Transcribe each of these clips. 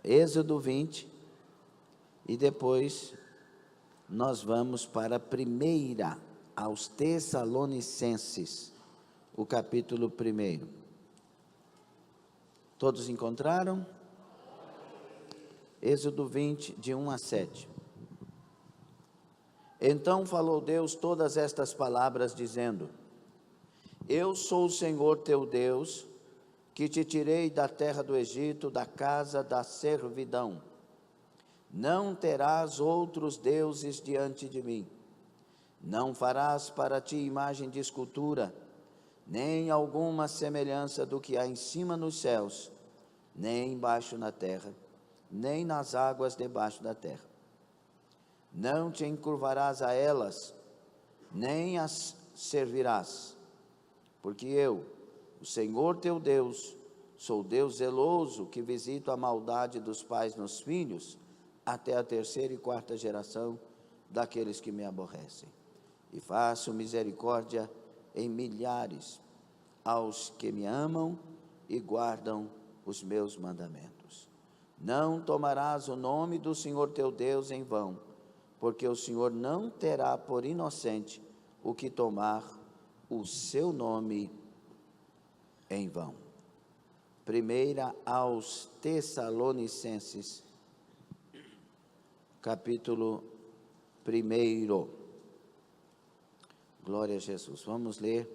Êxodo 20, e depois nós vamos para a primeira, aos Tessalonicenses, o capítulo 1. Todos encontraram? Êxodo 20, de 1 a 7. Então falou Deus todas estas palavras, dizendo: Eu sou o Senhor teu Deus, que te tirei da terra do Egito, da casa da servidão. Não terás outros deuses diante de mim. Não farás para ti imagem de escultura, nem alguma semelhança do que há em cima nos céus, nem embaixo na terra, nem nas águas debaixo da terra. Não te encurvarás a elas, nem as servirás, porque eu, o Senhor teu Deus, sou Deus zeloso, que visito a maldade dos pais nos filhos, até a 3ª e 4ª geração daqueles que me aborrecem. E faço misericórdia em milhares aos que me amam e guardam os meus mandamentos. Não tomarás o nome do Senhor teu Deus em vão, porque o Senhor não terá por inocente o que tomar o seu nome em vão. Primeira aos Tessalonicenses, capítulo 1. Glória a Jesus. Vamos ler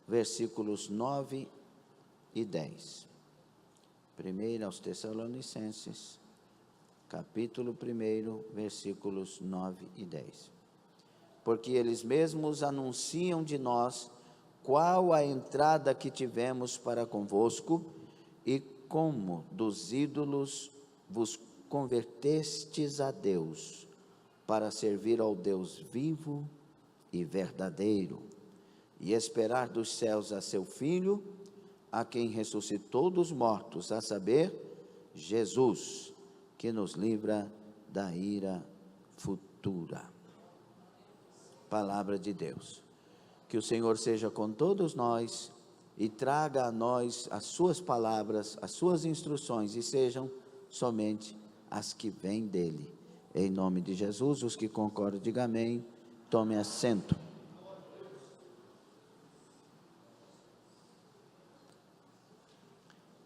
versículos 9 e 10. Primeira aos Tessalonicenses, capítulo 1, versículos 9 e 10. Porque eles mesmos anunciam de nós qual a entrada que tivemos para convosco, e como dos ídolos vos convertestes a Deus, para servir ao Deus vivo e verdadeiro, e esperar dos céus a seu Filho, a quem ressuscitou dos mortos, a saber, Jesus, que nos livra da ira futura. Palavra de Deus. Que o Senhor seja com todos nós e traga a nós as suas palavras, as suas instruções, e sejam somente as que vêm dele. Em nome de Jesus, os que concordam, digam amém. Tome assento.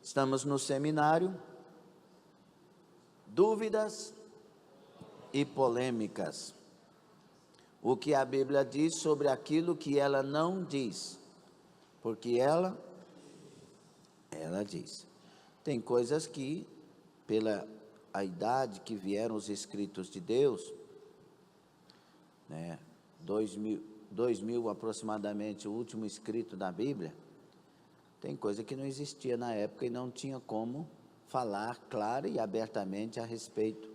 Estamos no seminário Dúvidas e Polêmicas. O que a Bíblia diz sobre aquilo que ela não diz, porque ela diz. Tem coisas que, pela a idade que vieram os escritos de Deus, 2000 aproximadamente, o último escrito da Bíblia, tem coisa que não existia na época e não tinha como falar clara e abertamente a respeito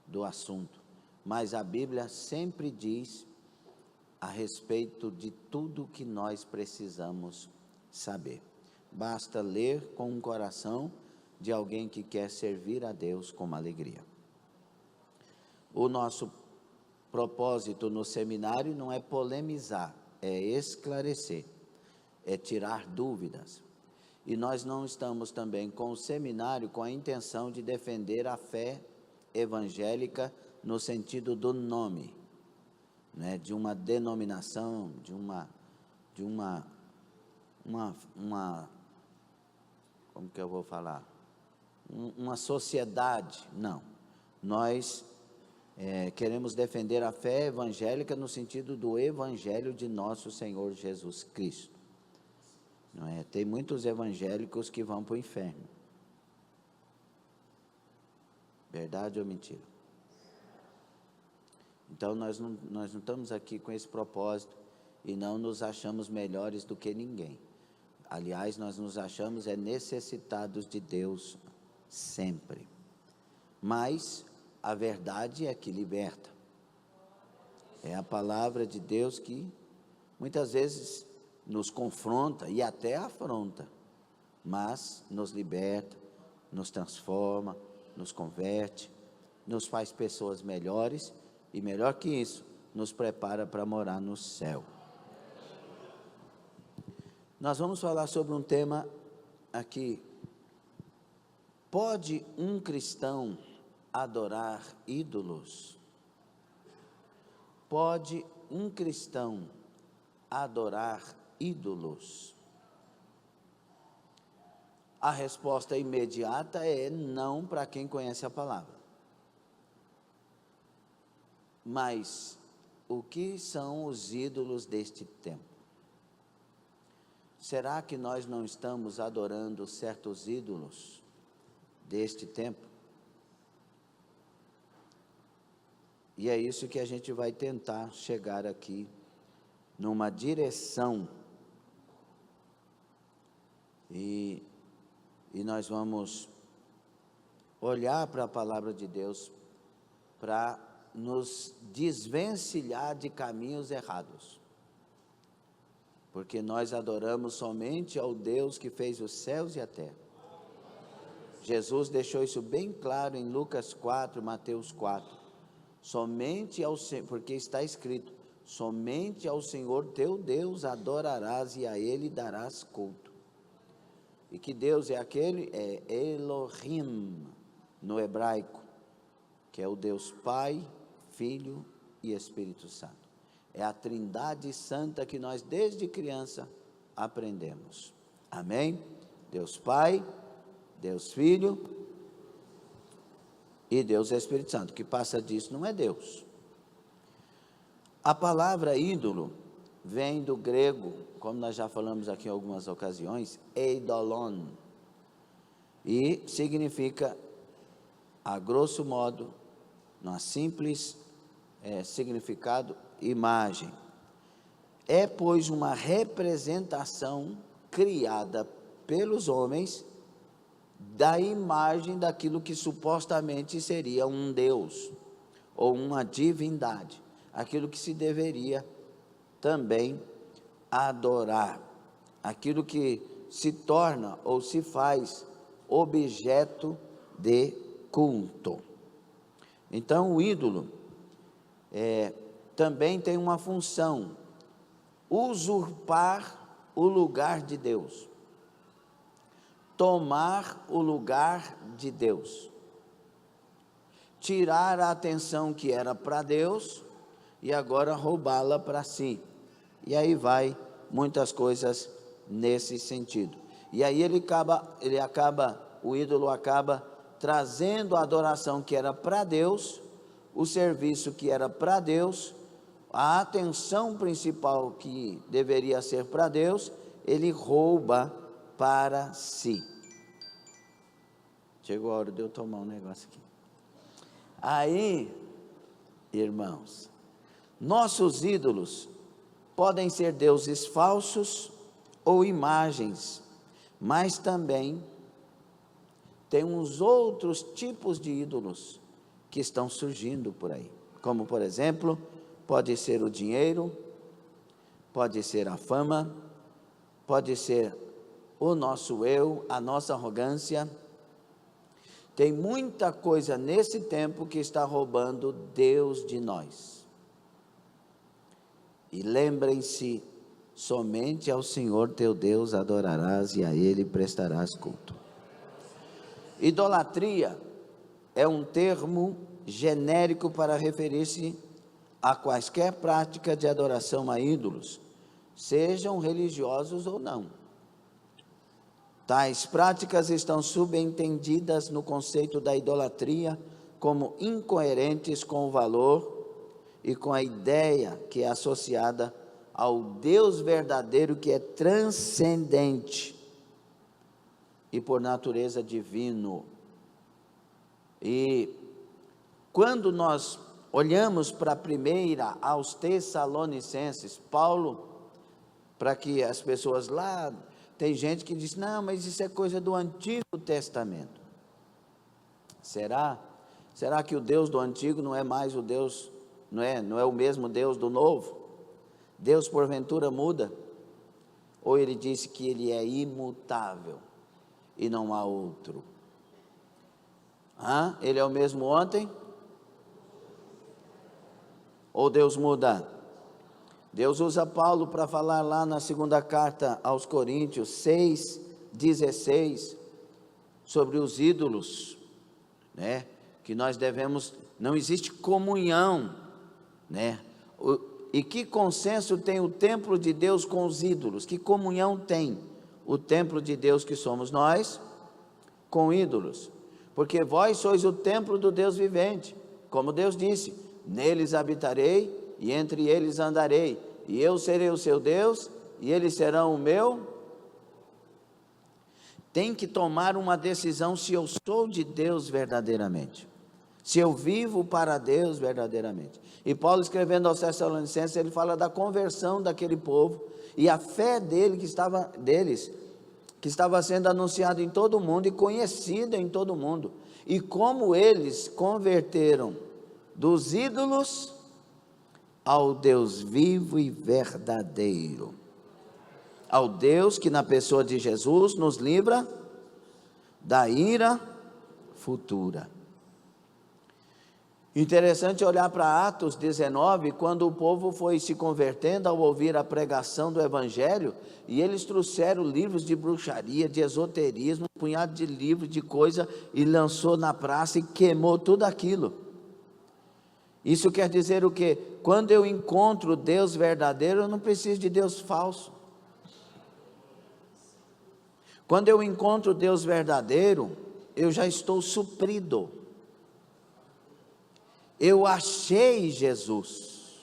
do assunto. Mas a Bíblia sempre diz a respeito de tudo que nós precisamos saber. Basta ler com um coração de alguém que quer servir a Deus com alegria. O nosso propósito no seminário não é polemizar, é esclarecer, é tirar dúvidas. E nós não estamos também com o seminário com a intenção de defender a fé evangélica no sentido do nome, né, de uma denominação, de uma como que eu vou falar? Uma sociedade, não. Nós queremos defender a fé evangélica no sentido do evangelho de nosso Senhor Jesus Cristo. Não é? Tem muitos evangélicos que vão para o inferno. Verdade ou mentira? Então nós não estamos aqui com esse propósito e não nos achamos melhores do que ninguém. Aliás, nós nos achamos necessitados de Deus sempre. Mas a verdade é que liberta. É a palavra de Deus que muitas vezes nos confronta e até afronta, mas nos liberta, nos transforma, nos converte, nos faz pessoas melhores e, melhor que isso, nos prepara para morar no céu. Nós vamos falar sobre um tema aqui Pode um cristão adorar ídolos? Pode um cristão adorar ídolos? A resposta imediata é não para quem conhece a palavra. Mas o que são os ídolos deste tempo? Será que nós não estamos adorando certos ídolos deste tempo? E é isso que a gente vai tentar chegar aqui, numa direção. E nós vamos olhar para a palavra de Deus para nos desvencilhar de caminhos errados. Porque nós adoramos somente ao Deus que fez os céus e a terra. Jesus deixou isso bem claro em Lucas 4, Mateus 4. Somente ao Senhor, porque está escrito, somente ao Senhor teu Deus adorarás e a Ele darás culto. E que Deus é aquele? É Elohim, no hebraico, que é o Deus Pai, Filho e Espírito Santo. É a Trindade Santa que nós desde criança aprendemos. Amém? Deus Pai, Deus Filho e Deus Espírito Santo. O que passa disso não é Deus. A palavra ídolo vem do grego, como nós já falamos aqui em algumas ocasiões, eidolon, e significa, a grosso modo, num simples significado, imagem. É, pois, uma representação criada pelos homens da imagem daquilo que supostamente seria um Deus, ou uma divindade, aquilo que se deveria também adorar, aquilo que se torna ou se faz objeto de culto. Então, o ídolo também tem uma função: usurpar o lugar de Deus, tomar o lugar de Deus, tirar a atenção que era para Deus e agora roubá-la para si. E aí vai muitas coisas nesse sentido. E aí o ídolo acaba trazendo a adoração que era para Deus, o serviço que era para Deus, a atenção principal que deveria ser para Deus, ele rouba para si. Chegou a hora de eu tomar um negócio aqui. Aí, irmãos, nossos ídolos podem ser deuses falsos ou imagens, mas também tem uns outros tipos de ídolos que estão surgindo por aí, como por exemplo, pode ser o dinheiro, pode ser a fama, pode ser o nosso eu, a nossa arrogância. Tem muita coisa nesse tempo que está roubando Deus de nós. E lembrem-se, somente ao Senhor teu Deus adorarás e a Ele prestarás culto. Idolatria é um termo genérico para referir-se a quaisquer prática de adoração a ídolos, sejam religiosos ou não. Tais práticas estão subentendidas no conceito da idolatria como incoerentes com o valor e com a ideia que é associada ao Deus verdadeiro, que é transcendente e por natureza divino. E quando nós olhamos para a primeira aos Tessalonicenses, Paulo, para que as pessoas lá, tem gente que diz, não, mas isso é coisa do Antigo Testamento. Será? Será que o Deus do Antigo não é mais o Deus, não é o mesmo Deus do Novo? Deus porventura muda? Ou ele disse que ele é imutável e não há outro? Ele é o mesmo ontem? Ou Deus muda? Deus usa Paulo para falar lá na segunda carta aos Coríntios 6:16, sobre os ídolos, né? Que nós devemos, não existe comunhão, né? E que consenso tem o templo de Deus com os ídolos? Que comunhão tem o templo de Deus, que somos nós, com ídolos? Porque vós sois o templo do Deus vivente, como Deus disse: neles habitarei e entre eles andarei, e eu serei o seu Deus e eles serão o meu. Tem que tomar uma decisão se eu sou de Deus verdadeiramente, se eu vivo para Deus verdadeiramente. E Paulo, escrevendo aos Tessalonicenses, ele fala da conversão daquele povo e a fé deles, que estava sendo anunciada em todo o mundo e conhecida em todo o mundo, e como eles converteram dos ídolos ao Deus vivo e verdadeiro, ao Deus que na pessoa de Jesus nos livra da ira futura. Interessante olhar para Atos 19, quando o povo foi se convertendo ao ouvir a pregação do Evangelho, e eles trouxeram livros de bruxaria, de esoterismo, um punhado de livros, de coisa, e lançou na praça e queimou tudo aquilo. Isso quer dizer o quê? Quando eu encontro Deus verdadeiro, eu não preciso de Deus falso. Quando eu encontro Deus verdadeiro, eu já estou suprido. Eu achei Jesus.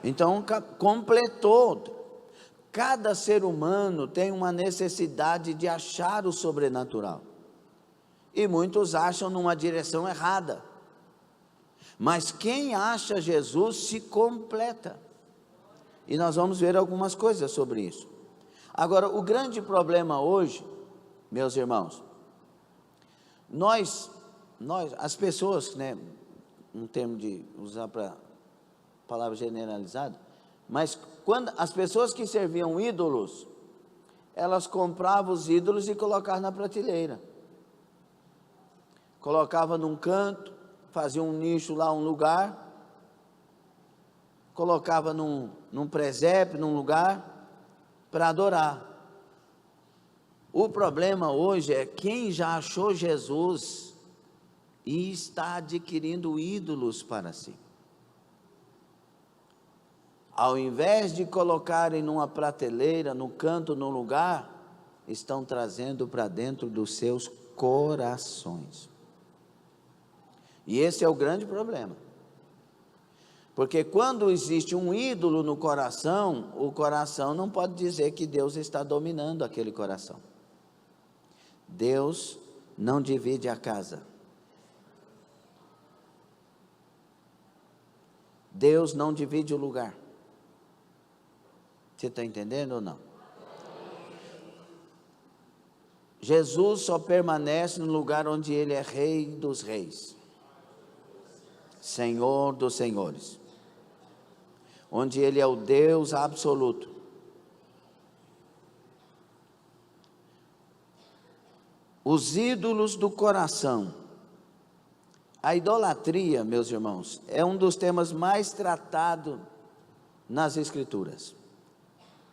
Então completou. Cada ser humano tem uma necessidade de achar o sobrenatural. E muitos acham numa direção errada. Mas quem acha Jesus se completa. E nós vamos ver algumas coisas sobre isso. Agora, o grande problema hoje, meus irmãos, as pessoas, né, um termo de usar para palavra generalizada, mas quando as pessoas que serviam ídolos, elas compravam os ídolos e colocavam na prateleira, colocava num canto, fazia um nicho lá, um lugar, colocava num presépio, num lugar, para adorar. O problema hoje é quem já achou Jesus e está adquirindo ídolos para si. Ao invés de colocarem numa prateleira, no canto, no lugar, estão trazendo para dentro dos seus corações. E esse é o grande problema. Porque quando existe um ídolo no coração, o coração não pode dizer que Deus está dominando aquele coração. Deus não divide a casa. Deus não divide o lugar. Você está entendendo ou não? Jesus só permanece no lugar onde Ele é Rei dos Reis, Senhor dos Senhores, onde Ele é o Deus absoluto. Os ídolos do coração. A idolatria, meus irmãos, é um dos temas mais tratados nas Escrituras.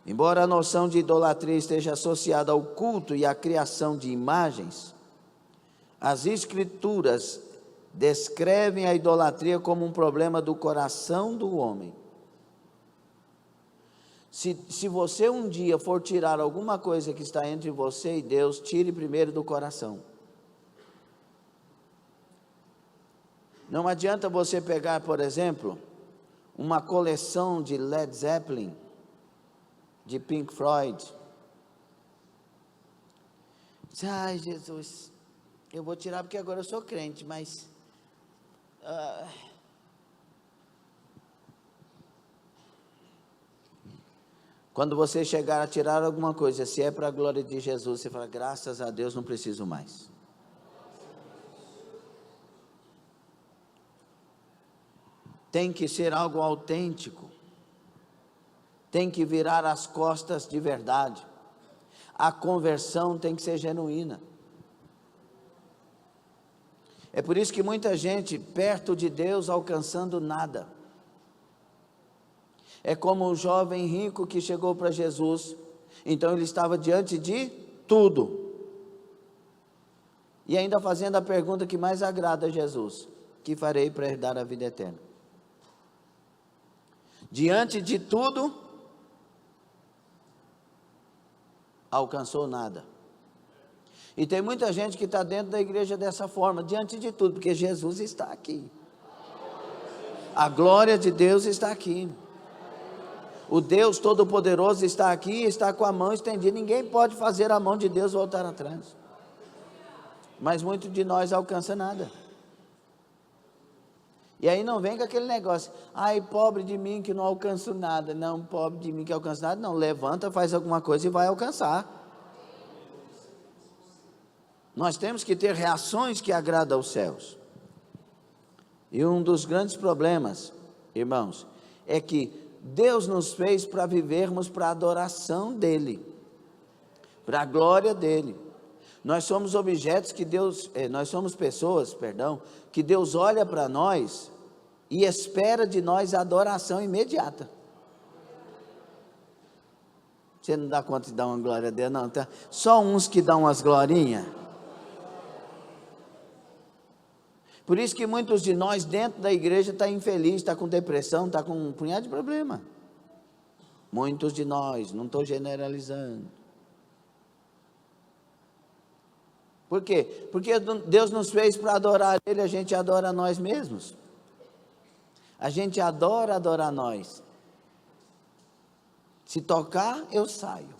Embora a noção de idolatria esteja associada ao culto e à criação de imagens, as Escrituras descrevem a idolatria como um problema do coração do homem. Se você um dia for tirar alguma coisa que está entre você e Deus, tire primeiro do coração. Não adianta você pegar, por exemplo, uma coleção de Led Zeppelin, de Pink Floyd. Ai, Jesus, eu vou tirar porque agora eu sou crente, mas quando você chegar a tirar alguma coisa, se é para a glória de Jesus, você fala, graças a Deus, não preciso mais. Tem que ser algo autêntico. Tem que virar as costas de verdade. A conversão tem que ser genuína. É por isso que muita gente perto de Deus alcançando nada. É como o jovem rico que chegou para Jesus. Então ele estava diante de tudo. E ainda fazendo a pergunta que mais agrada a Jesus: que farei para herdar a vida eterna? Diante de tudo, alcançou nada. E tem muita gente que está dentro da igreja dessa forma, diante de tudo, porque Jesus está aqui. A glória de Deus está aqui. O Deus Todo-Poderoso está aqui, está com a mão estendida. Ninguém pode fazer a mão de Deus voltar atrás. Mas muito de nós alcança nada. E aí não vem com aquele negócio: ai, pobre de mim que não alcanço nada. Não, pobre de mim que alcanço nada. Não, levanta, faz alguma coisa e vai alcançar. Nós temos que ter reações que agradam aos céus. E um dos grandes problemas, irmãos, é que Deus nos fez para vivermos para a adoração dEle, para a glória dEle. Nós somos objetos que nós somos pessoas, que Deus olha para nós e espera de nós a adoração imediata. Você não dá conta de dar uma glória a Deus, não, tá? Só uns que dão umas glorinhas. Por isso que muitos de nós dentro da igreja estão infelizes, estão com depressão, estão com um punhado de problema. Muitos de nós, não estou generalizando. Por quê? Porque Deus nos fez para adorar Ele, a gente adora nós mesmos. A gente adora adorar nós. Se tocar, eu saio.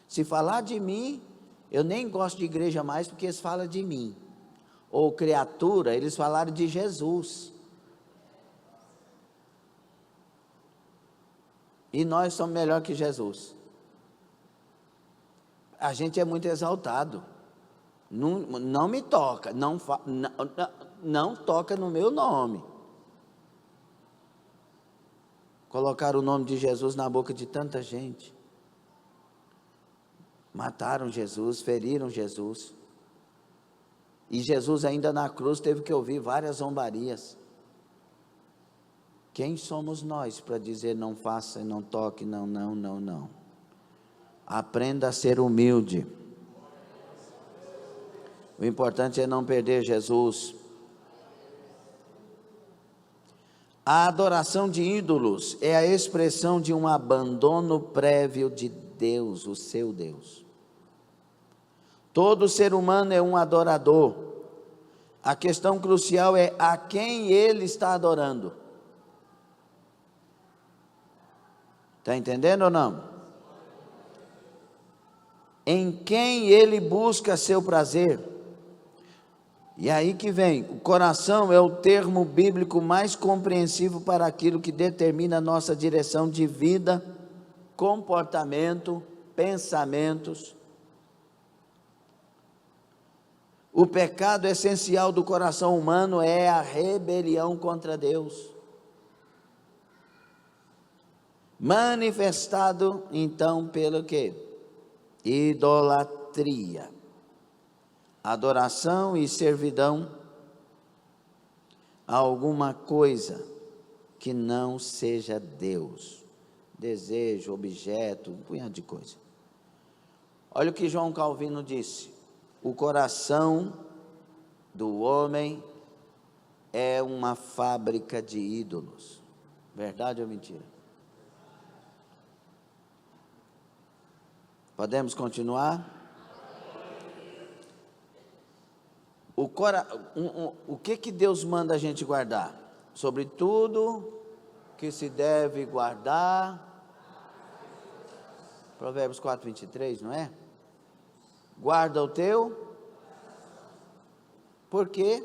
Se falar de mim, eu nem gosto de igreja mais, porque eles falam de mim. Ou criatura, eles falaram de Jesus. E nós somos melhor que Jesus. A gente é muito exaltado. Não me toca, não toca no meu nome. Colocaram o nome de Jesus na boca de tanta gente. Mataram Jesus, feriram Jesus. E Jesus ainda na cruz teve que ouvir várias zombarias. Quem somos nós para dizer não faça, não toque, não. Aprenda a ser humilde. O importante é não perder Jesus. A adoração de ídolos é a expressão de um abandono prévio de Deus, o seu Deus. Todo ser humano é um adorador. A questão crucial é a quem ele está adorando. Está entendendo ou não? Em quem ele busca seu prazer. E aí que vem, o coração é o termo bíblico mais compreensivo para aquilo que determina a nossa direção de vida, comportamento, pensamentos. O pecado essencial do coração humano é a rebelião contra Deus. Manifestado então pelo quê? Idolatria. Adoração e servidão a alguma coisa que não seja Deus. Desejo, objeto, um punhado de coisa. Olha o que João Calvino disse: o coração do homem é uma fábrica de ídolos. Verdade ou mentira? Podemos continuar? O que Deus manda a gente guardar? Sobre tudo que se deve guardar. Provérbios 4, 23, não é? Guarda o teu. Por quê?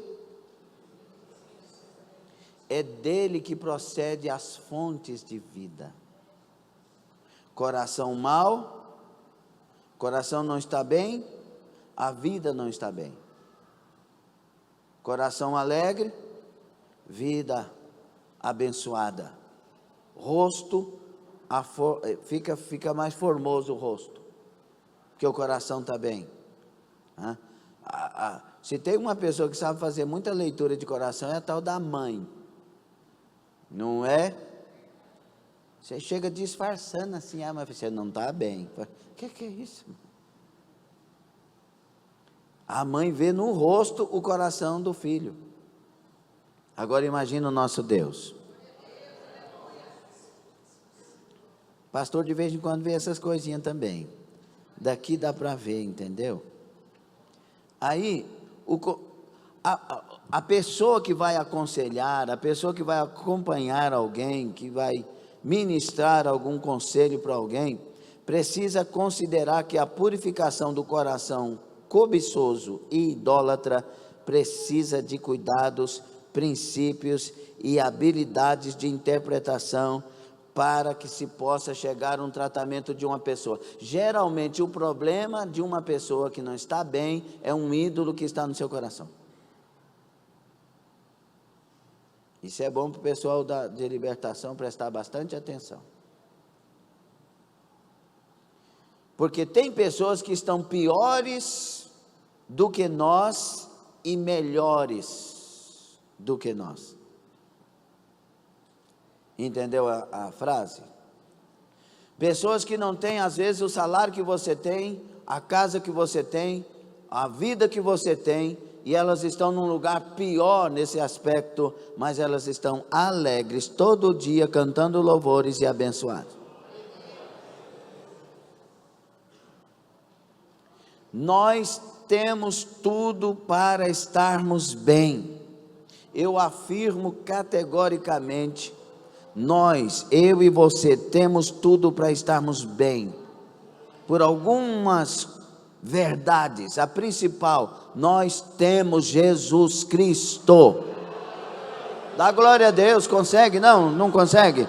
É dele que procede as fontes de vida. Coração mau, coração não está bem, a vida não está bem. Coração alegre, vida abençoada. Rosto, fica mais formoso o rosto, porque o coração está bem. Se tem uma pessoa que sabe fazer muita leitura de coração, é a tal da mãe. Não é? Você chega disfarçando assim: mas você não está bem. O que é isso? A mãe vê no rosto o coração do filho. Agora imagina o nosso Deus. Pastor de vez em quando vê essas coisinhas também. Daqui dá para ver, entendeu? Aí, a pessoa que vai aconselhar, a pessoa que vai acompanhar alguém, que vai ministrar algum conselho para alguém, precisa considerar que a purificação do coração cobiçoso e idólatra precisa de cuidados, princípios e habilidades de interpretação para que se possa chegar a um tratamento de uma pessoa. Geralmente o problema de uma pessoa que não está bem é um ídolo que está no seu coração. Isso é bom para o pessoal de libertação prestar bastante atenção. Porque tem pessoas que estão piores do que nós e melhores do que nós. Entendeu a frase? Pessoas que não têm, às vezes, o salário que você tem, a casa que você tem, a vida que você tem, e elas estão num lugar pior nesse aspecto, mas elas estão alegres todo dia, cantando louvores e abençoadas. Nós temos tudo para estarmos bem. Eu afirmo categoricamente, eu e você, temos tudo para estarmos bem, por algumas verdades. A principal, nós temos Jesus Cristo. Dá glória a Deus. Consegue? Não consegue?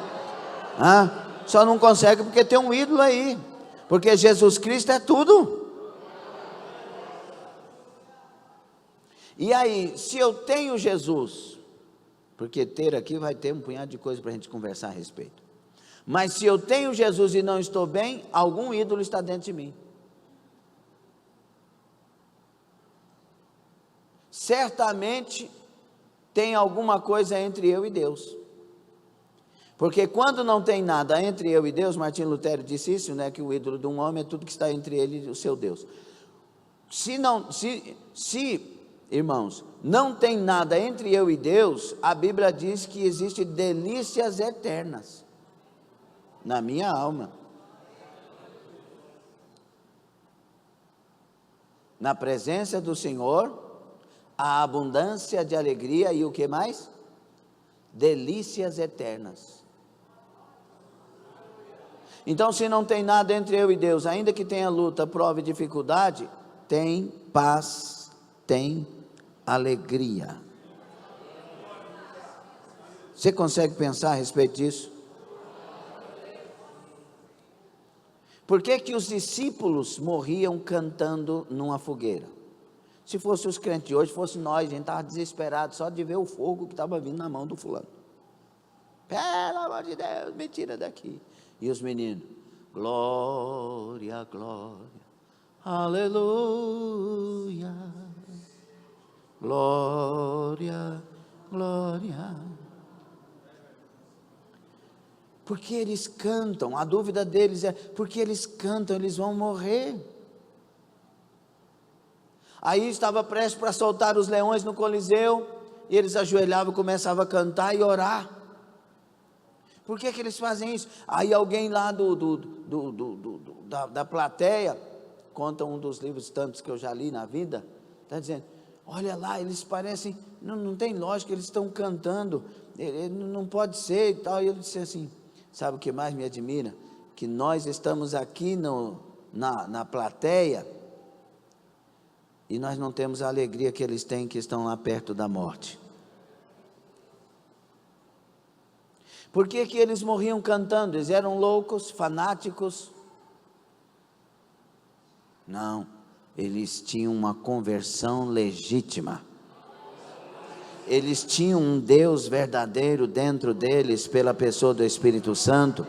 Só não consegue porque tem um ídolo aí, porque Jesus Cristo é tudo. E aí, se eu tenho Jesus, porque ter aqui vai ter um punhado de coisa para a gente conversar a respeito. Mas se eu tenho Jesus e não estou bem, algum ídolo está dentro de mim. Certamente tem alguma coisa entre eu e Deus. Porque quando não tem nada entre eu e Deus, Martinho Lutero disse isso, né, que o ídolo de um homem é tudo que está entre ele e o seu Deus. Irmãos, não tem nada entre eu e Deus, a Bíblia diz que existe delícias eternas na minha alma, na presença do Senhor, a abundância de alegria e o que mais? Delícias eternas. Então, se não tem nada entre eu e Deus, ainda que tenha luta, prova e dificuldade, tem paz, tem alegria. Você consegue pensar a respeito disso? Por que que os discípulos morriam cantando numa fogueira? Se fosse os crentes de hoje, fosse nós, a gente estava desesperado só de ver o fogo que estava vindo na mão do fulano. Pelo amor de Deus, me tira daqui. E os meninos, glória, glória, aleluia. Glória, glória. Porque eles cantam, a dúvida deles é, porque eles cantam, eles vão morrer. Aí estava prestes para soltar os leões no Coliseu, e eles ajoelhavam, começavam a cantar e orar. Por que que eles fazem isso? Aí alguém lá da plateia, conta um dos livros tantos que eu já li na vida, está dizendo, olha lá, eles parecem, não tem lógica, eles estão cantando, não pode ser e tal. E ele disse assim, sabe o que mais me admira? Que nós estamos aqui na plateia, e nós não temos a alegria que eles têm, que estão lá perto da morte. Por que que eles morriam cantando? Eles eram loucos, fanáticos? Não, eles tinham uma conversão legítima. Eles tinham um Deus verdadeiro dentro deles pela pessoa do Espírito Santo.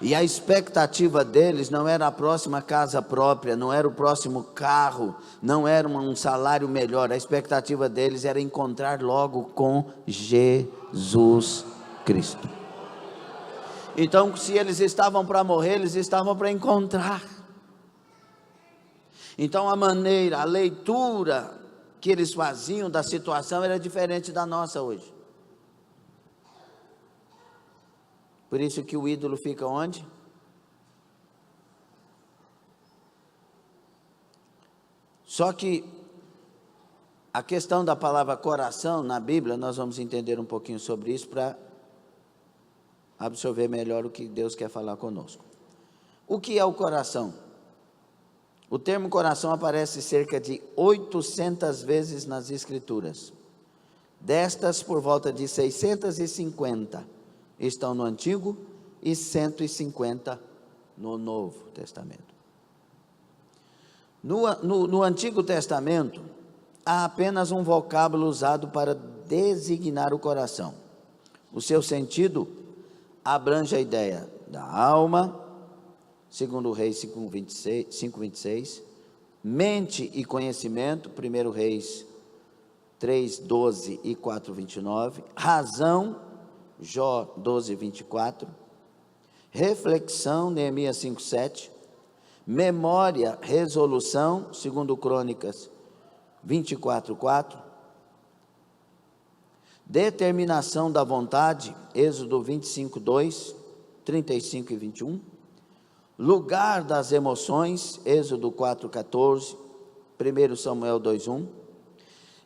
E a expectativa deles não era a próxima casa própria, não era o próximo carro, não era um salário melhor. A expectativa deles era encontrar logo com Jesus Cristo. Então, se eles estavam para morrer, eles estavam para encontrar. Então a maneira, a leitura que eles faziam da situação era diferente da nossa hoje. Por isso que o ídolo fica onde? Só que a questão da palavra coração na Bíblia, nós vamos entender um pouquinho sobre isso para absorver melhor o que Deus quer falar conosco. O que é o coração? O termo coração aparece cerca de 800 vezes nas Escrituras. Destas, por volta de 650 estão no Antigo e 150 no Novo Testamento. No Antigo Testamento, há apenas um vocábulo usado para designar o coração. O seu sentido abrange a ideia da alma, segundo Reis 5:26, mente e conhecimento, 1 Reis 3:12 e 4:29, razão, Jó 12:24, reflexão, Neemias 5:7, memória, resolução, segundo Crônicas 24:4, determinação da vontade, Êxodo 25:2, 35 e 21, lugar das emoções, Êxodo 4:14, 1 Samuel 2:1,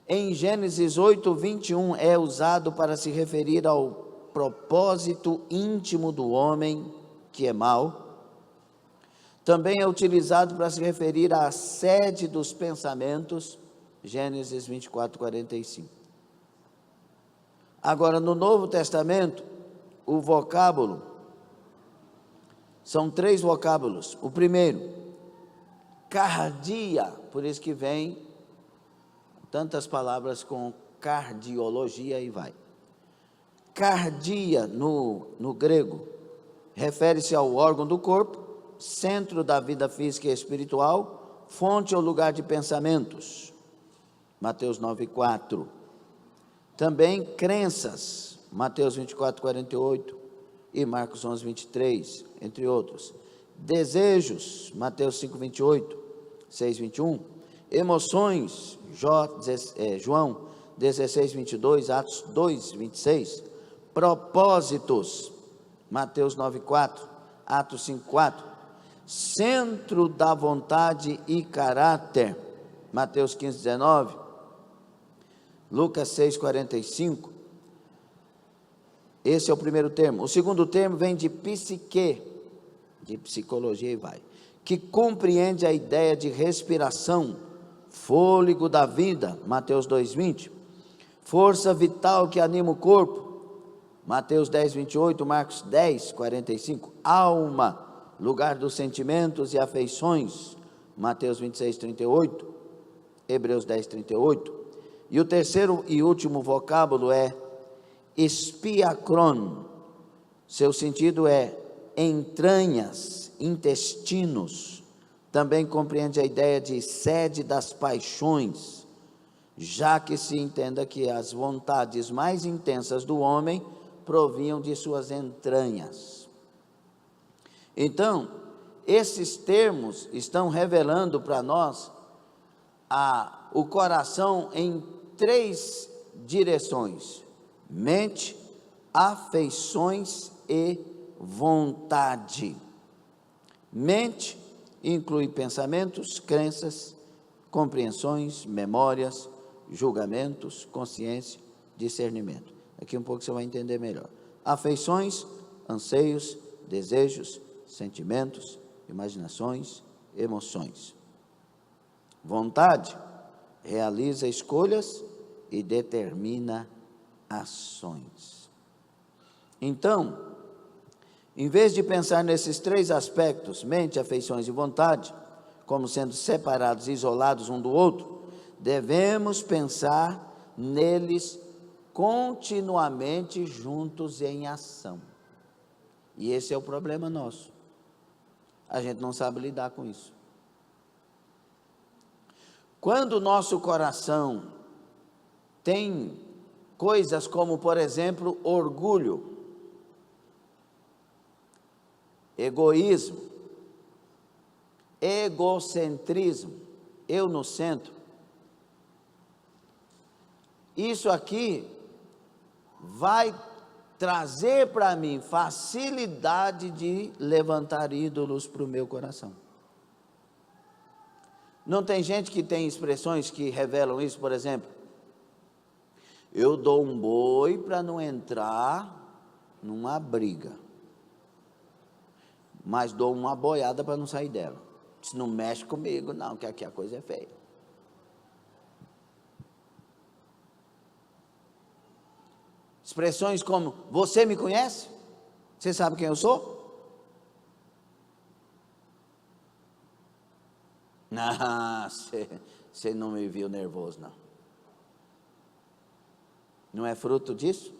em Gênesis 8:21 é usado para se referir ao propósito íntimo do homem, que é mau. Também é utilizado para se referir à sede dos pensamentos, Gênesis 24:45. Agora, no Novo Testamento, o vocábulo, são 3 vocábulos. O primeiro, cardia, por isso que vem tantas palavras com cardiologia e vai. Cardia, no grego, refere-se ao órgão do corpo, centro da vida física e espiritual, fonte ou lugar de pensamentos, Mateus 9:4. Também crenças, Mateus 24:48 e Marcos 11:23, entre outros. Desejos, Mateus 5:28, 6:21. Emoções, João 16:22, Atos 2:26. Propósitos, Mateus 9:4, Atos 5:4. Centro da vontade e caráter, Mateus 15:19, Lucas 6:45. Esse é o primeiro termo. O segundo termo vem de psique, de psicologia e vai, que compreende a ideia de respiração, fôlego da vida, Mateus 2:20. Força vital que anima o corpo, Mateus 10:28, Marcos 10:45. Alma, lugar dos sentimentos e afeições, Mateus 26:38, Hebreus 10:38. E o terceiro e último vocábulo é espiacron. Seu sentido é entranhas, intestinos. Também compreende a ideia de sede das paixões, já que se entenda que as vontades mais intensas do homem provinham de suas entranhas. Então, esses termos estão revelando para nós o coração em 3 direções: mente, afeições e vontade. Mente inclui pensamentos, crenças, compreensões, memórias, julgamentos, consciência, discernimento. Aqui um pouco você vai entender melhor. Afeições, anseios, desejos, sentimentos, imaginações, emoções. Vontade realiza escolhas e determina ações. Então, em vez de pensar nesses 3 aspectos, mente, afeições e vontade, como sendo separados e isolados um do outro, devemos pensar neles continuamente juntos em ação. E esse é o problema nosso. A gente não sabe lidar com isso. Quando o nosso coração tem coisas como, por exemplo, orgulho, egoísmo, egocentrismo, eu no centro, isso aqui vai trazer para mim facilidade de levantar ídolos para o meu coração. Não tem gente que tem expressões que revelam isso, por exemplo, eu dou um boi para não entrar numa briga, mas dou uma boiada para não sair dela. Se não mexe comigo, não, que aqui a coisa é feia. Expressões como, você me conhece? Você sabe quem eu sou? Não, você não me viu nervoso, não. Não é fruto disso?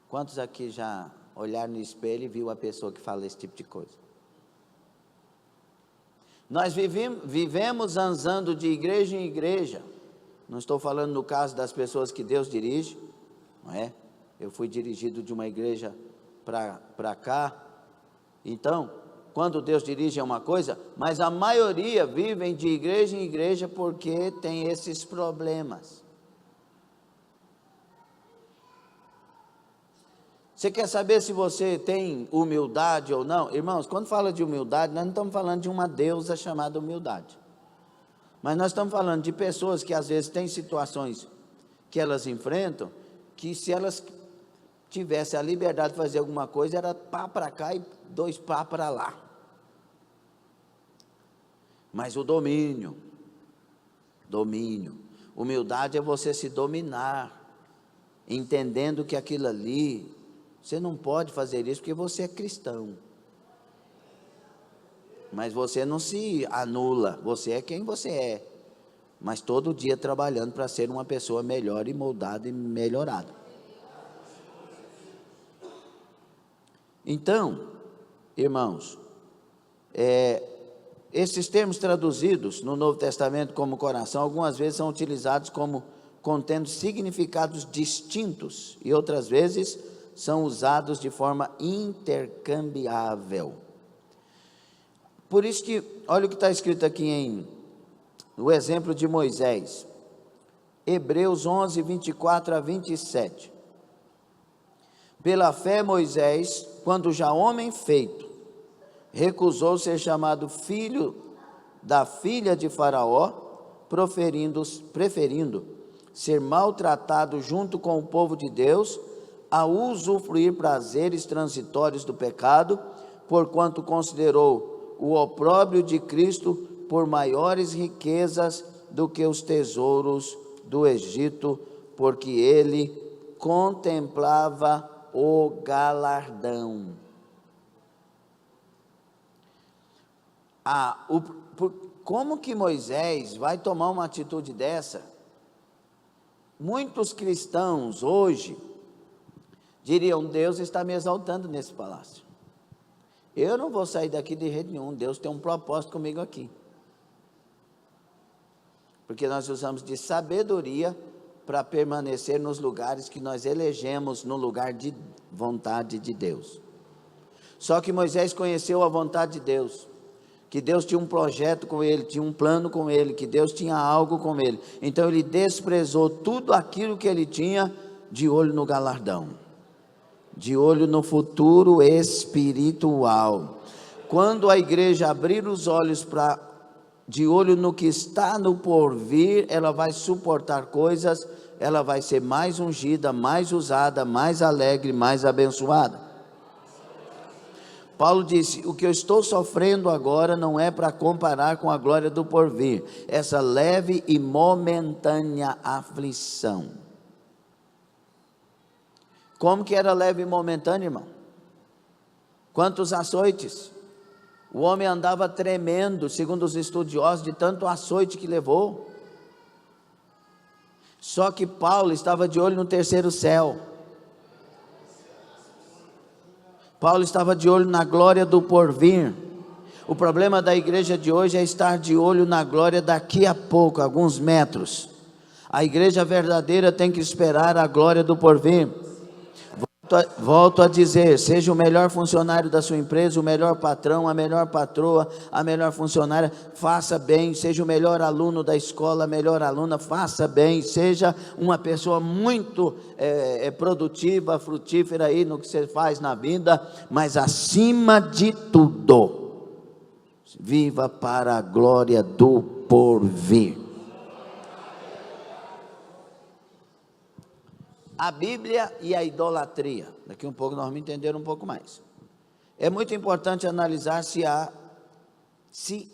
Quantos aqui já olharam no espelho e viu a pessoa que fala esse tipo de coisa? Nós vivemos andando de igreja em igreja. Não estou falando no caso das pessoas que Deus dirige, não é? Eu fui dirigido de uma igreja para cá. Então, quando Deus dirige é uma coisa, mas a maioria vivem de igreja em igreja porque tem esses problemas. Você quer saber se você tem humildade ou não? Irmãos, quando fala de humildade, nós não estamos falando de uma deusa chamada humildade. Mas nós estamos falando de pessoas que às vezes têm situações que elas enfrentam, que se elas tivessem a liberdade de fazer alguma coisa, era pá para cá e 2 pá para lá. Mas o domínio, humildade é você se dominar, entendendo que aquilo ali, você não pode fazer isso porque você é cristão. Mas você não se anula, você é quem você é. Mas todo dia trabalhando para ser uma pessoa melhor e moldada e melhorada. Então, irmãos, esses termos traduzidos no Novo Testamento como coração, algumas vezes são utilizados como contendo significados distintos e outras vezes são usados de forma intercambiável. Por isso que, olha o que está escrito aqui no exemplo de Moisés, Hebreus 11, 24 a 27. Pela fé Moisés, quando já homem feito, recusou ser chamado filho da filha de Faraó, preferindo ser maltratado junto com o povo de Deus, a usufruir prazeres transitórios do pecado, porquanto considerou o opróbrio de Cristo por maiores riquezas do que os tesouros do Egito, porque ele contemplava o galardão. Como que Moisés vai tomar uma atitude dessa? Muitos cristãos hoje diriam, Deus está me exaltando nesse palácio. Eu não vou sair daqui de jeito nenhum, Deus tem um propósito comigo aqui. Porque nós usamos de sabedoria para permanecer nos lugares que nós elegemos no lugar de vontade de Deus. Só que Moisés conheceu a vontade de Deus, que Deus tinha um projeto com ele, tinha um plano com ele, que Deus tinha algo com ele. Então ele desprezou tudo aquilo que ele tinha de olho no galardão, de olho no futuro espiritual. Quando a igreja abrir os olhos de olho no que está no porvir, ela vai suportar coisas, ela vai ser mais ungida, mais usada, mais alegre, mais abençoada. Paulo disse, o que eu estou sofrendo agora não é para comparar com a glória do porvir, essa leve e momentânea aflição. Como que era leve e momentânea, irmão? Quantos açoites? O homem andava tremendo, segundo os estudiosos, de tanto açoite que levou. Só que Paulo estava de olho no terceiro céu. Paulo estava de olho na glória do porvir. O problema da igreja de hoje é estar de olho na glória daqui a pouco, alguns metros. A igreja verdadeira tem que esperar a glória do porvir. Volto a dizer, seja o melhor funcionário da sua empresa, o melhor patrão, a melhor patroa, a melhor funcionária, faça bem. Seja o melhor aluno da escola, a melhor aluna, faça bem. Seja uma pessoa muito produtiva, frutífera aí no que você faz na vida, mas acima de tudo, viva para a glória do porvir. A Bíblia e a idolatria. Daqui um pouco nós vamos entender um pouco mais. É muito importante analisar se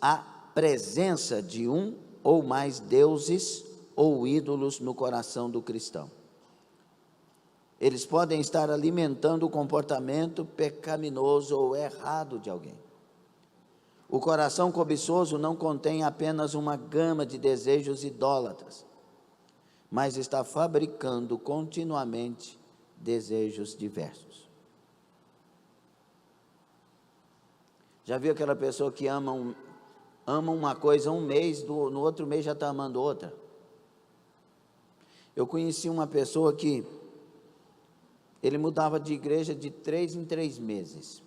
há presença de um ou mais deuses ou ídolos no coração do cristão. Eles podem estar alimentando o comportamento pecaminoso ou errado de alguém. O coração cobiçoso não contém apenas uma gama de desejos idólatras, mas está fabricando continuamente desejos diversos. Já viu aquela pessoa que ama uma coisa um mês, no outro mês já está amando outra? Eu conheci uma pessoa que ele mudava de igreja de 3 em 3 meses,